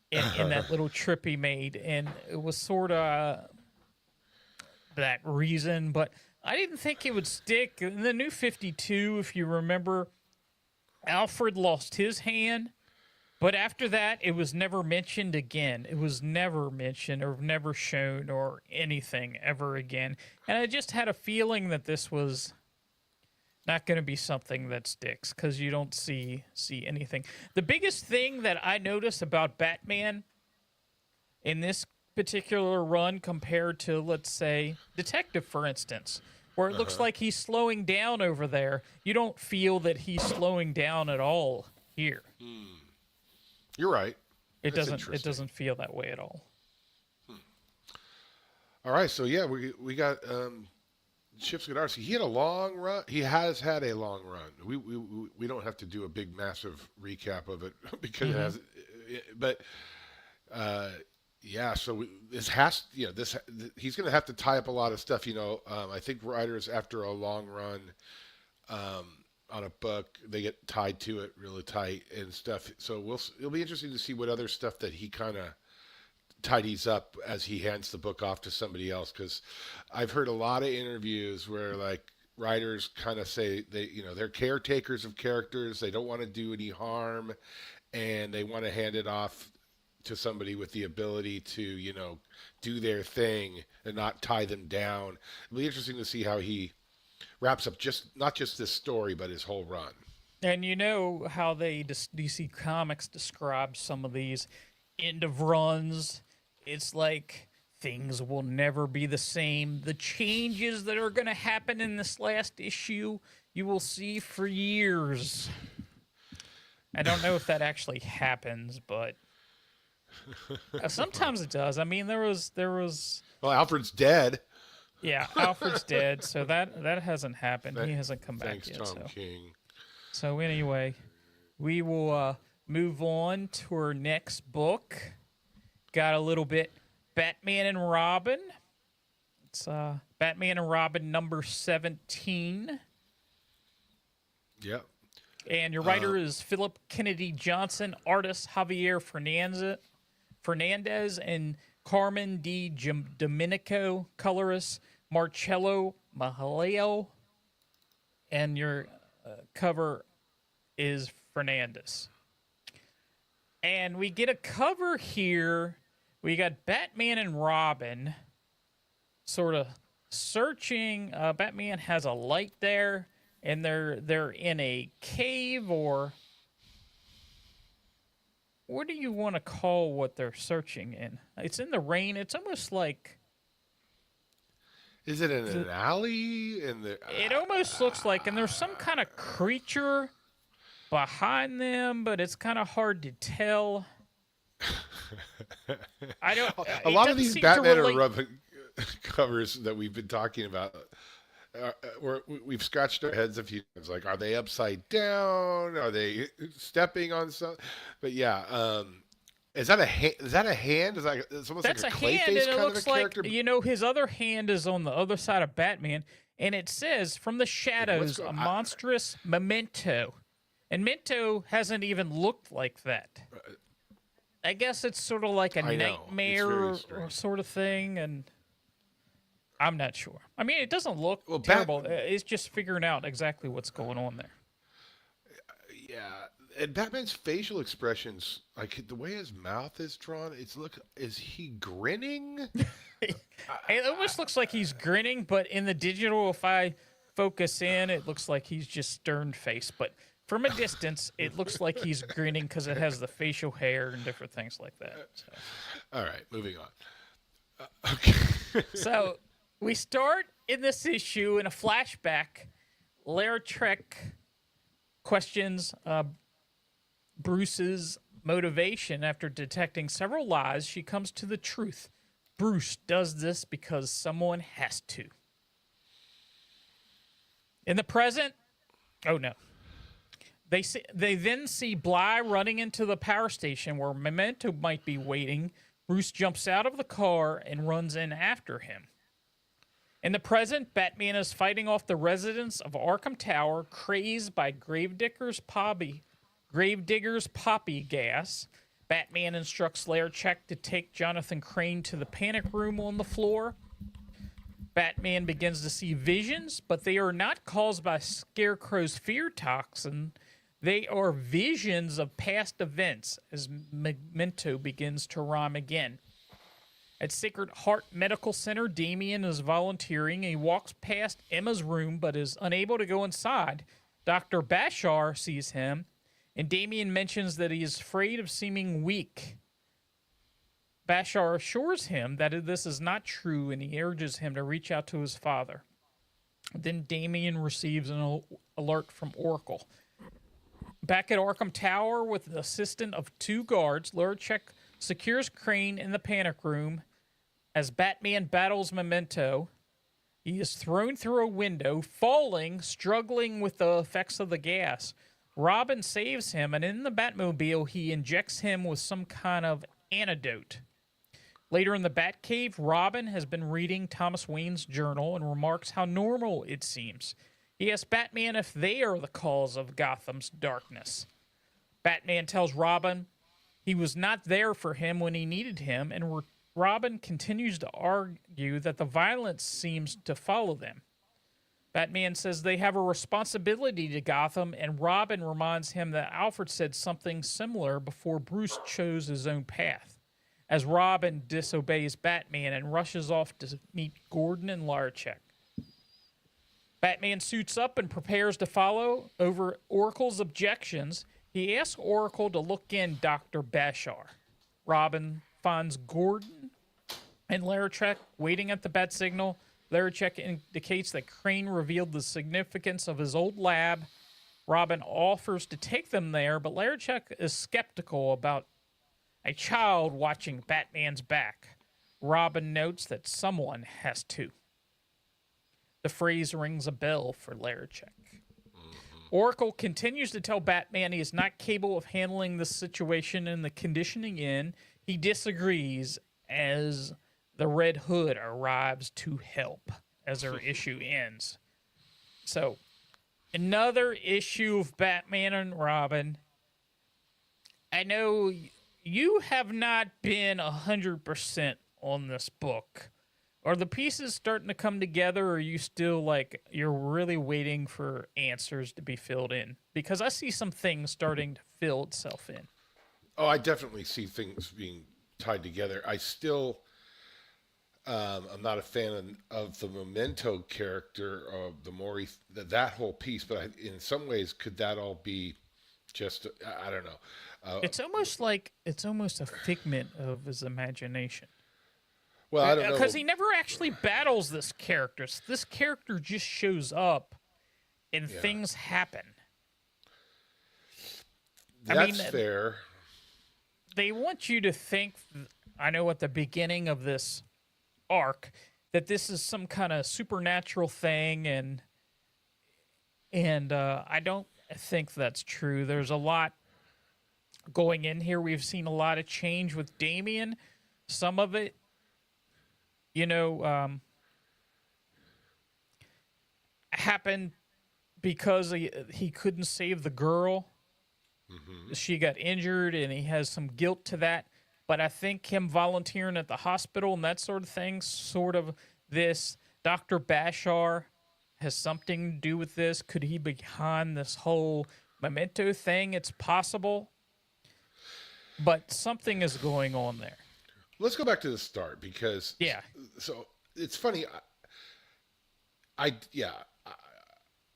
in that little trip he made. And it was sort of that reason. But I didn't think it would stick. In the New 52, if you remember, Alfred lost his hand, but after that, it was never mentioned again. It was never mentioned or never shown or anything ever again. And I just had a feeling that this was not going to be something that sticks because you don't see anything. The biggest thing that I noticed about Batman in this particular run compared to, let's say, Detective, for instance, where it looks like he's slowing down over there. You don't feel that he's slowing down at all here. You're right. It doesn't feel that way at all. All right, so yeah, we got Chip Zdarsky, he had a long run. He has had a long run. We don't have to do a big massive recap of it because it has, but yeah. So this has, this he's going to have to tie up a lot of stuff. I think writers after a long run on a book, they get tied to it really tight and stuff. So it'll be interesting to see what other stuff that he kind of tidies up as he hands the book off to somebody else, because I've heard a lot of interviews where like writers kind of say they're caretakers of characters, they don't want to do any harm, and they want to hand it off to somebody with the ability to do their thing and not tie them down. It'll be interesting to see how he wraps up not just this story but his whole run. And you know how DC Comics describes some of these end of runs. It's like things will never be the same. The changes that are going to happen in this last issue, you will see for years. I don't know if that actually happens, but sometimes it does. I mean, there was. Well, Alfred's dead. Yeah, Alfred's dead, so that hasn't happened. He hasn't come back Thanks, yet. Tom So. King. So anyway, we will move on to our next book. Got a little bit Batman and Robin. It's Batman and Robin number 17. Yep. And your writer is Philip Kennedy Johnson, artist Javier Fernandez, and Carmen D. Domenico, colorist Marcello Mahaleo, and your cover is Fernandez. And we get a cover here. We got Batman and Robin sort of searching. Batman has a light there, and they're in a cave, or what do you want to call what they're searching in? It's in the rain. It's almost like... Is it in an alley? It almost looks like, and there's some kind of creature behind them, but it's kind of hard to tell. I don't. A lot of these Batman and Robin covers that we've been talking about, we've scratched our heads a few times. Like, are they upside down? Are they stepping on something? But yeah, is that a hand? Is that a hand? It's almost That's like a hand, Clayface and it kind looks of a like character. his other hand is on the other side of Batman, and it says, "From the shadows, a monstrous memento." And Memento hasn't even looked like that. I guess it's sort of like a nightmare or sort of thing, and I'm not sure. I mean, it doesn't look terrible. It's just figuring out exactly what's going on there. Yeah, and Batman's facial expressions, like the way his mouth is drawn, is he grinning? It almost looks like he's grinning, but in the digital, if I focus in, it looks like he's just stern faced. But from a distance, it looks like he's grinning because it has the facial hair and different things like that. So. All right, moving on. Okay. So we start in this issue in a flashback. Lara Trek questions Bruce's motivation after detecting several lies. She comes to the truth. Bruce does this because someone has to. In the present, oh no. They then see Bly running into the power station where Memento might be waiting. Bruce jumps out of the car and runs in after him. In the present, Batman is fighting off the residents of Arkham Tower, crazed by Gravedigger's poppy gas. Batman instructs Lara to take Jonathan Crane to the panic room on the floor. Batman begins to see visions, but they are not caused by Scarecrow's fear toxin. They are visions of past events as Memento begins to rhyme again. At Sacred Heart Medical Center, Damian is volunteering. He walks past Emma's room but is unable to go inside. Dr. Bashar sees him, and Damian mentions that he is afraid of seeming weak. Bashar assures him that this is not true, and he urges him to reach out to his father. Then Damian receives an alert from Oracle. Back at Arkham Tower, with the assistance of 2 guards, Lurchek secures Crane in the panic room as Batman battles Memento. He is thrown through a window, falling, struggling with the effects of the gas. Robin saves him, and in the Batmobile, he injects him with some kind of antidote. Later in the Batcave, Robin has been reading Thomas Wayne's journal and remarks how normal it seems. He asks Batman if they are the cause of Gotham's darkness. Batman tells Robin he was not there for him when he needed him, and Robin continues to argue that the violence seems to follow them. Batman says they have a responsibility to Gotham, and Robin reminds him that Alfred said something similar before Bruce chose his own path. As Robin disobeys Batman and rushes off to meet Gordon and Larchek. Batman suits up and prepares to follow. Over Oracle's objections, he asks Oracle to look in Dr. Bashar. Robin finds Gordon and Larchek waiting at the bat signal. Larchek indicates that Crane revealed the significance of his old lab. Robin offers to take them there, but Larchek is skeptical about a child watching Batman's back. Robin notes that someone has to. The phrase rings a bell for Larchek. Oracle continues to tell Batman he is not capable of handling the situation and the conditioning in. He disagrees as the Red Hood arrives to help as our issue ends. So, another issue of Batman and Robin. I know you have not been 100% on this book. Are the pieces starting to come together, or are you still like, you're really waiting for answers to be filled in? Because I see some things starting to fill itself in. Oh, I definitely see things being tied together. I still, I'm not a fan of the Memento character, of the Maury, that whole piece, but in some ways, could that all be just, I don't know. It's almost a figment of his imagination. Well, I don't know. Because he never actually battles this character. This character just shows up and things happen. That's fair. They want you to think, I know at the beginning of this arc, that this is some kind of supernatural thing, and I don't think that's true. There's a lot going in here. We've seen a lot of change with Damian. Some of it, happened because he couldn't save the girl. Mm-hmm. She got injured, and he has some guilt to that. But I think him volunteering at the hospital and that sort of thing, sort of this Dr. Bashar has something to do with this. Could he be behind this whole Memento thing? It's possible. But something is going on there. Let's go back to the start, because so it's funny. I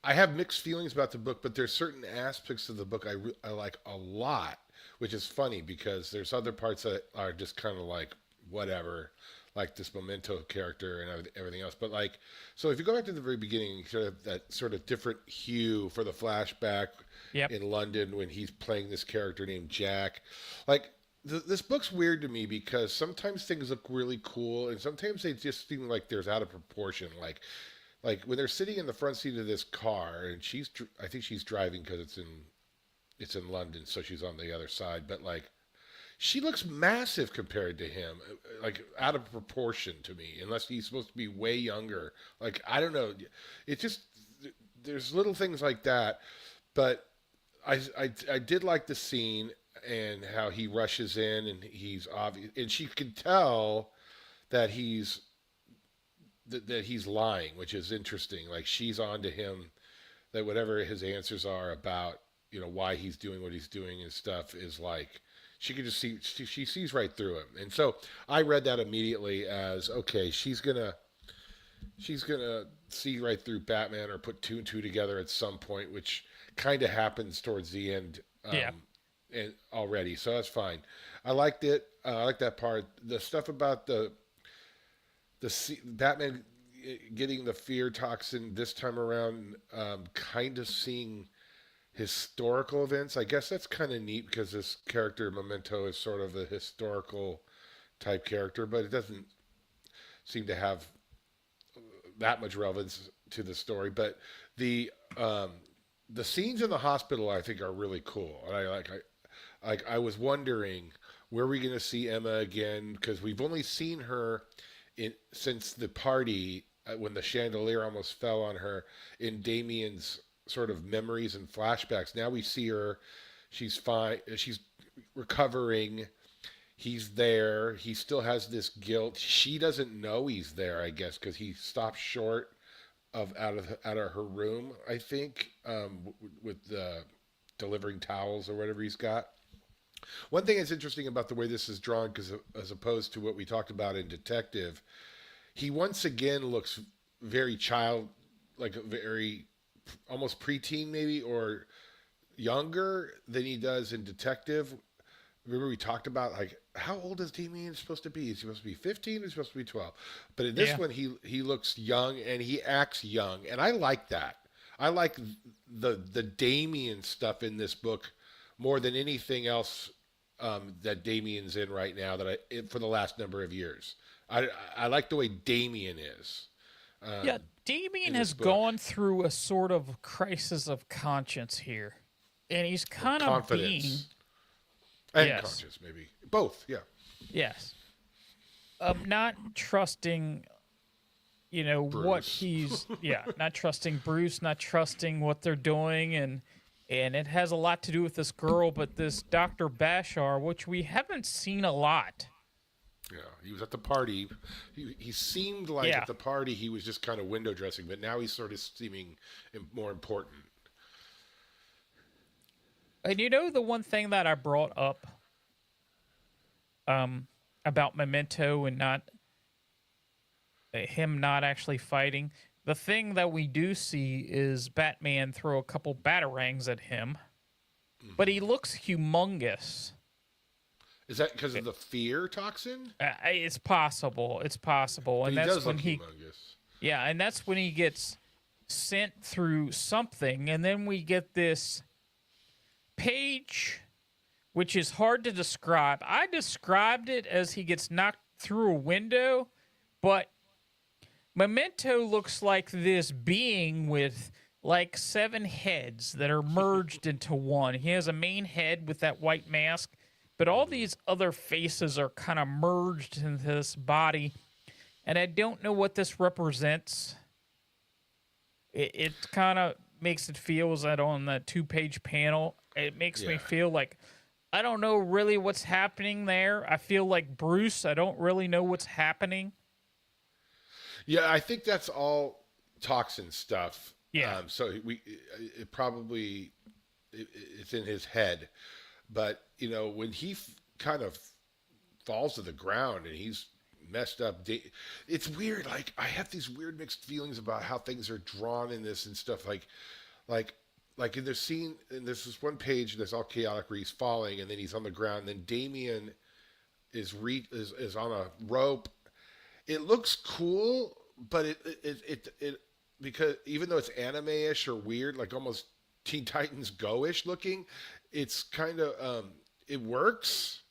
have mixed feelings about the book, but there's certain aspects of the book I like a lot, which is funny because there's other parts that are just kind of like whatever, like this Memento character and everything else. But like, so if you go back to the very beginning, sort of that sort of different hue for the flashback in London when he's playing this character named Jack, like. This book's weird to me because sometimes things look really cool and sometimes they just seem like there's out of proportion. Like when they're sitting in the front seat of this car, and I think she's driving because it's in London, so she's on the other side. But like, she looks massive compared to him, like out of proportion to me. Unless he's supposed to be way younger. Like, I don't know. It just, there's little things like that. But I did like the scene and how he rushes in, and he's obvious, and she can tell that he's lying, which is interesting. Like, she's on to him, that whatever his answers are about, why he's doing what he's doing and stuff is like, she can just see, she sees right through him. And so I read that immediately as, okay, she's gonna see right through Batman, or put two and two together at some point, which kind of happens towards the end. And already, so that's fine. I liked it. I like that part. The stuff about the Batman getting the fear toxin this time around, kind of seeing historical events. I guess that's kind of neat because this character Memento is sort of a historical type character, but it doesn't seem to have that much relevance to the story, but the the scenes in the hospital I think are really cool, and I was wondering where are we going to see Emma again, because we've only seen her in since the party when the chandelier almost fell on her in Damien's sort of memories and flashbacks. Now we see her, she's fine, she's recovering. He's there. He still has this guilt. She doesn't know he's there, I guess, because he stops short of out of her room, I think, with the delivering towels or whatever he's got. One thing that's interesting about the way this is drawn, because as opposed to what we talked about in Detective, he once again looks very like a very almost preteen maybe, or younger than he does in Detective. Remember we talked about like how old is Damien supposed to be? Is he supposed to be 15 or is he supposed to be 12? But in this one he looks young and he acts young, and I like that. I like the Damien stuff in this book more than anything else that Damien's in right now for the last number of years. I like the way Damien is. Damien has gone through a sort of crisis of conscience here, and he's kind of being. And conscious, maybe. Both, yeah. Yes. Not trusting, Bruce. what he's... Yeah, not trusting Bruce, not trusting what they're doing, and it has a lot to do with this girl, but this Dr. Bashar, which we haven't seen a lot. Yeah, he was at the party. He seemed like at the party he was just kind of window dressing, but now he's sort of seeming more important. And the one thing that I brought up about Memento and him not actually fighting, the thing that we do see is Batman throw a couple batarangs at him, but he looks humongous. Is that because of the fear toxin? It's possible. It's possible. But and he that's does when look humongous. Yeah, and that's when he gets sent through something, and then we get this page, which is hard to describe. I described it as he gets knocked through a window, but Memento looks like this being with like 7 heads that are merged into one. He has a main head with that white mask, but all these other faces are kind of merged into this body, and I don't know what this represents. It kind of makes it feel as that on that 2-page panel, it makes me feel like I don't know really what's happening there. I feel like Bruce, I don't really know what's happening. Yeah, I think that's all toxin stuff. Yeah. So it's in his head. But, when he kind of falls to the ground and he's messed up, it's weird. Like, I have these weird mixed feelings about how things are drawn in this and stuff. Like in this scene, and there's this one page that's all chaotic where he's falling and then he's on the ground. And then Damien is on a rope. It looks cool, but it because even though it's anime-ish or weird, like almost Teen Titans Go-ish looking, it's kind of it works.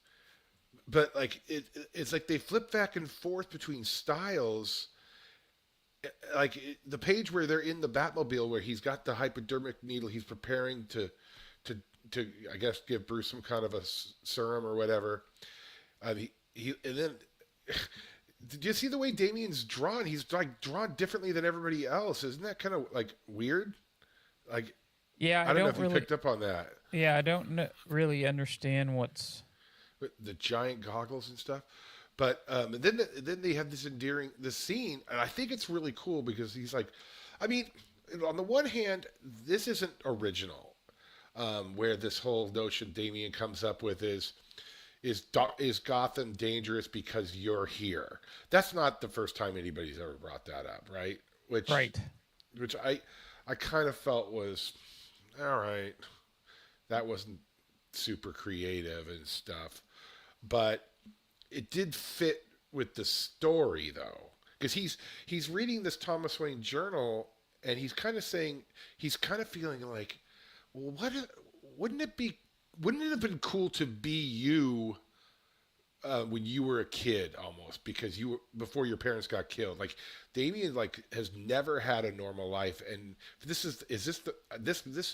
But like it's like they flip back and forth between styles. Like the page where they're in the Batmobile, where he's got the hypodermic needle, he's preparing to I guess give Bruce some kind of a serum or whatever. He and then did you see the way Damien's drawn? He's like drawn differently than everybody else. Isn't that kind of like weird? Like I don't know if you picked up on that. Yeah, I don't really understand what's the giant goggles and stuff. But then they have this scene, and I think it's really cool because he's like, I mean, on the one hand, this isn't original, where this whole notion Damien comes up with is Gotham dangerous because you're here? That's not the first time anybody's ever brought that up, right? Which I kind of felt was, all right, that wasn't super creative and stuff, but it did fit with the story though, because he's reading this Thomas Wayne journal and he's kind of feeling like, well, wouldn't it have been cool to be you when you were a kid, almost because you were before your parents got killed. Like Damien, like has never had a normal life, and this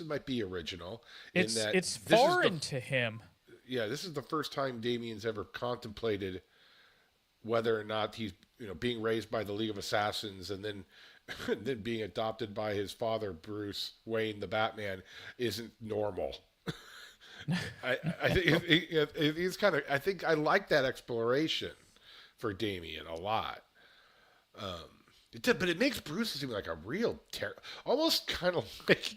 might be original in that It's this is foreign to him. yeah, this is the first time Damien's ever contemplated whether or not he's being raised by the League of Assassins and then then being adopted by his father Bruce Wayne the Batman isn't normal. I think it's kind of. I think I like that exploration for Damien a lot. But it makes Bruce seem like a real almost kind of like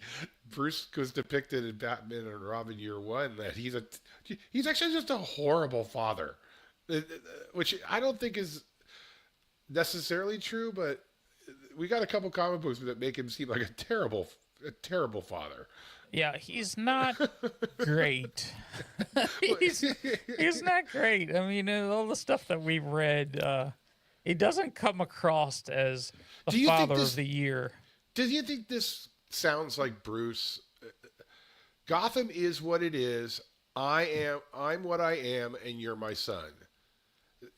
Bruce was depicted in Batman and Robin Year One. That he's actually just a horrible father, which I don't think is necessarily true. But we got a couple comic books that make him seem like a terrible father. Yeah, he's not great. he's not great. I mean, all the stuff that we've read, he doesn't come across as the father of the year. Do you think this sounds like Bruce? Gotham is what it is. I'm what I am, and you're my son.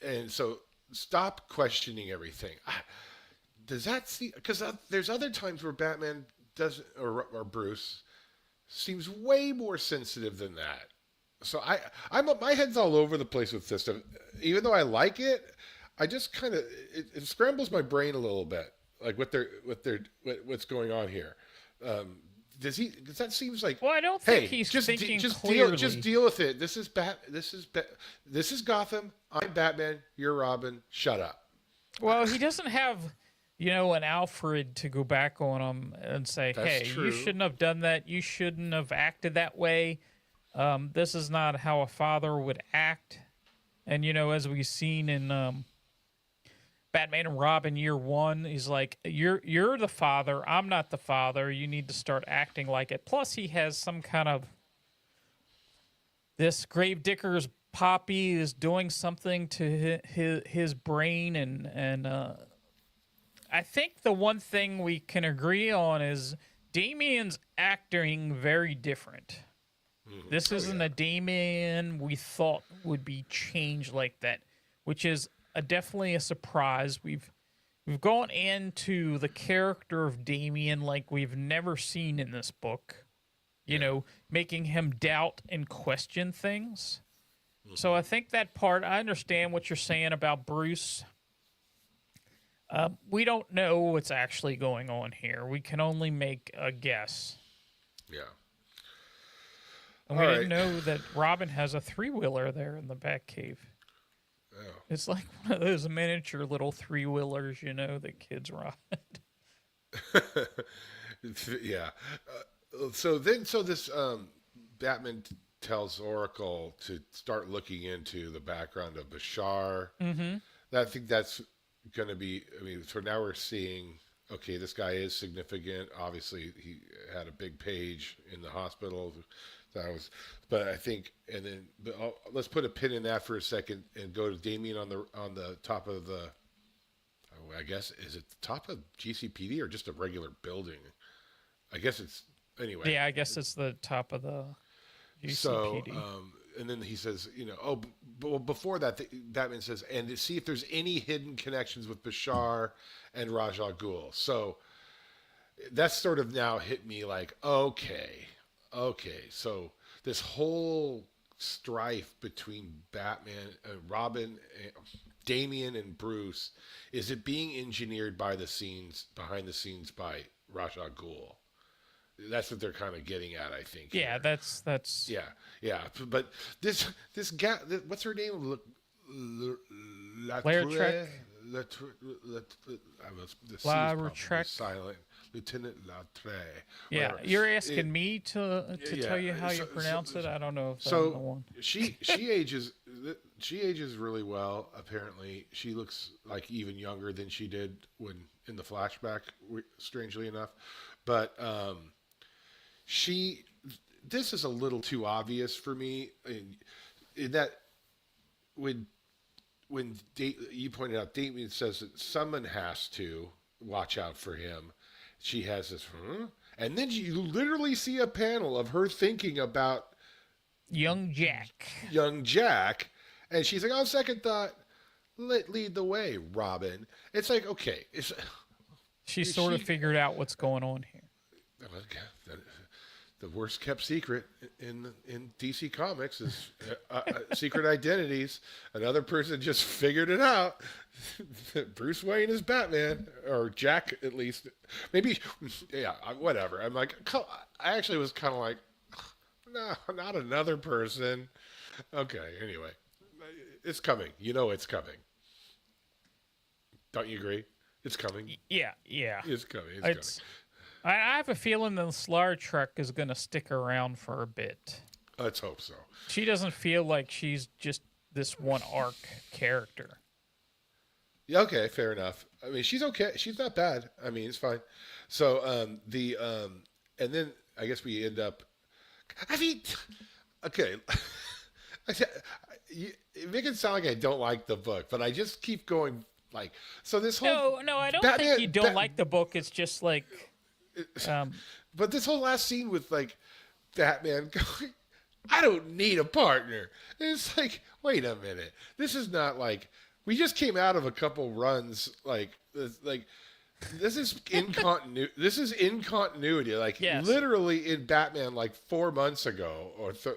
And so stop questioning everything. Does that see? Because there's other times where Batman doesn't, or Bruce seems way more sensitive than that. So my head's all over the place with this stuff. Even though I like it, I just kind of it scrambles my brain a little bit, like what's going on here. Does that seems like? Well, I don't think he's thinking clearly. Just deal with it. This is Gotham. I'm Batman. You're Robin. Shut up. Well, he doesn't have an Alfred to go back on him and say, hey, you shouldn't have done that. You shouldn't have acted that way. This is not how a father would act. And, as we've seen in Batman and Robin Year One, he's like, you're the father. I'm not the father. You need to start acting like it. Plus, he has some kind of this Gravedigger's Poppy is doing something to his brain and I think the one thing we can agree on is Damien's acting very different. This isn't a Damien we thought would be changed like that, which is definitely a surprise. We've gone into the character of Damien like we've never seen in this book, making him doubt and question things. So I think that part, I understand what you're saying about Bruce. We don't know what's actually going on here. We can only make a guess. Yeah. And we didn't know that Robin has a three-wheeler there in the Batcave. Oh. It's like one of those miniature little three-wheelers, that kids ride. Yeah. So this Batman tells Oracle to start looking into the background of Bashar. Mm-hmm. I think that's going to be, so now we're seeing, okay, this guy is significant. Obviously, he had a big page in the hospital. But I think, let's put a pin in that for a second and go to Damien on the top of the, I guess, is it the top of GCPD or just a regular building? I guess it's, anyway. Yeah, I guess it's the top of the GCPD. So, and then he says, but before that, Batman says, and to see if there's any hidden connections with Bashar and Ra's al Ghul. So that's sort of now hit me like, okay. So this whole strife between Batman and Robin, Damien and Bruce, is it being engineered behind the scenes by Ra's al Ghul? That's what they're kind of getting at, I think. Yeah, that's. Yeah. But this guy, what's her name? Lautrec. Silent. Lieutenant Lautrec. Yeah, whatever. You're asking me to tell you how you pronounce it. I don't know if that's the one. She ages. She ages really well. Apparently, she looks like even younger than she did when in the flashback. Strangely enough, but this is a little too obvious for me in that when you pointed out, Damien says that someone has to watch out for him. She has this, and then you literally see a panel of her thinking about young Jack, And she's like, "On second thought, lead the way, Robin." It's like, okay, She sort of figured out what's going on here. The worst kept secret in DC Comics is secret identities. Another person just figured it out. Bruce Wayne is Batman, or Jack at least. Maybe, yeah, whatever. I'm like, I actually was kind of like, no, not another person. Okay, anyway, it's coming. You know it's coming. Don't you agree? It's coming. Yeah. It's coming. It's coming. I have a feeling the Slar Trek is going to stick around for a bit. Let's hope so. She doesn't feel like she's just this one arc character. Yeah, okay, fair enough. I mean, she's okay. She's not bad. I mean, it's fine. So and then I guess we end up. I mean, okay. You make it sound like I don't like the book, but I just keep going. Like, so this whole no, I don't think you don't like the book. It's just like. But this whole last scene with like Batman going, "I don't need a partner." And it's like, wait a minute. This is not like we just came out of a couple runs. Like this is in continuity. This is in continuity. Like literally in Batman, like 4 months ago, or 4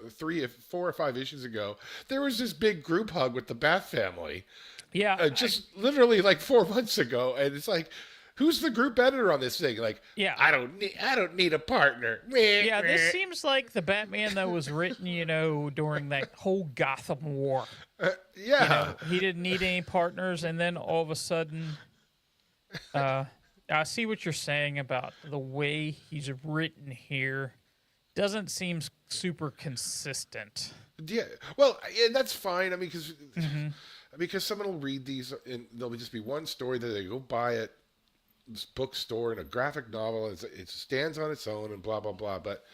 or 5 issues ago, there was this big group hug with the Bat family. Yeah, literally like 4 months ago, and it's like. Who's the group editor on this thing? Like, I don't need a partner. Yeah, this seems like the Batman that was written, during that whole Gotham war. He didn't need any partners, and then all of a sudden, I see what you're saying about the way he's written here. Doesn't seem super consistent. Yeah, well, and that's fine. I mean, because someone will read these, and there'll just be one story that they go buy it. Bookstore and a graphic novel. It stands on its own and blah blah blah. But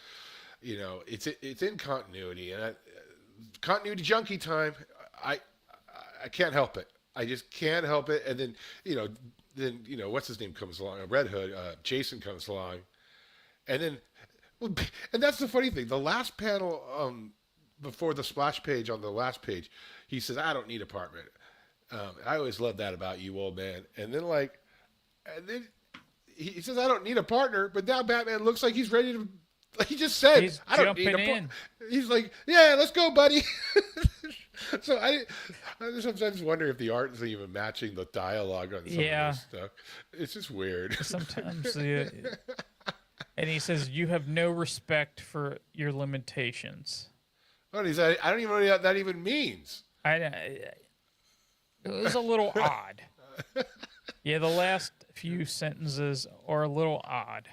it's in continuity, and continuity junkie time. I can't help it. I just can't help it. And then what's his name comes along, Red Hood, Jason comes along, and that's the funny thing. The last panel before the splash page on the last page, he says, "I don't need a partner." I always love that about you, old man. And then he says, "I don't need a partner," but now Batman looks like he's ready to. He just said, "I don't need a partner." He's like, "Yeah, let's go, buddy." So I sometimes wonder if the art isn't even matching the dialogue on some of this stuff. It's just weird. Sometimes, and he says, "You have no respect for your limitations." Oh, he said, "I don't even know what that even means." It was a little odd. Yeah, the last few sentences are a little odd.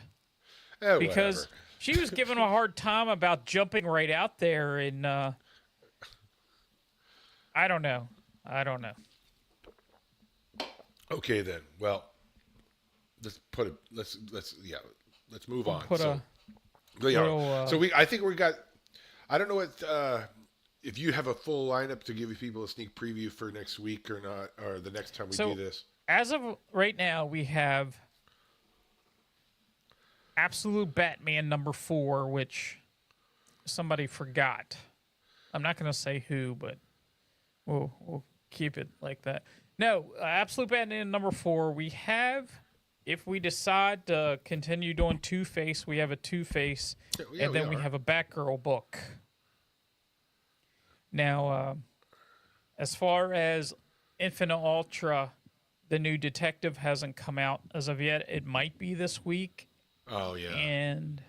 Because whatever. She was giving a hard time about jumping right out there, and I don't know. Okay, then. Well, let's move on. I think we got. I don't know what. If you have a full lineup to give people a sneak preview for next week or not, or the next time we do this. As of right now, we have Absolute Batman #4, which somebody forgot. I'm not going to say who, but we'll keep it like that. No, Absolute Batman #4. We have, if we decide to continue doing Two-Face, we have a Two-Face, and then we have a Batgirl book. Now, as far as Infinite Ultra, the new detective hasn't come out as of yet. It might be this week. Oh, yeah. And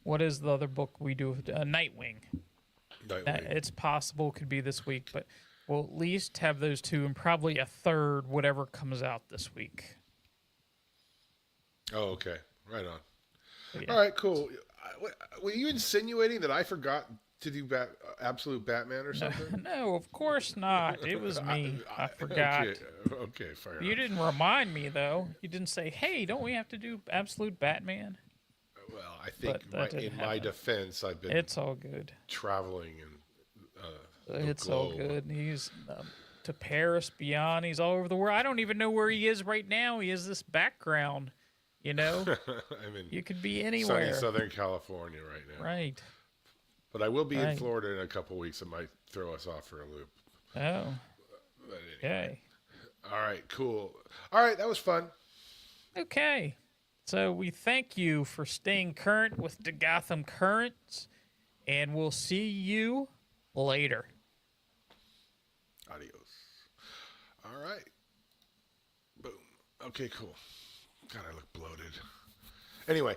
what is the other book we do? Nightwing. It's possible it could be this week, but we'll at least have those two and probably a third, whatever comes out this week. Oh, okay. Right on. Yeah. All right, cool. Were you insinuating that I forgot to do Absolute Batman or something? No, of course not. It was me. I forgot. Okay, fair enough. You didn't remind me, though. You didn't say, "Hey, don't we have to do Absolute Batman?" Well, I think in my defense, I've been. It's all good. Traveling and. It's all good. He's to Paris, beyond. He's all over the world. I don't even know where he is right now. He has this background, I mean, you could be anywhere. Sunny Southern California right now. Right. But I will be in Florida in a couple of weeks. It might throw us off for a loop. Oh, But anyway. okay. All right, cool. All right, that was fun. Okay. So we thank you for staying current with the Gotham Currents, and we'll see you later. Adios. All right. Boom. Okay, cool. God, I look bloated. Anyway,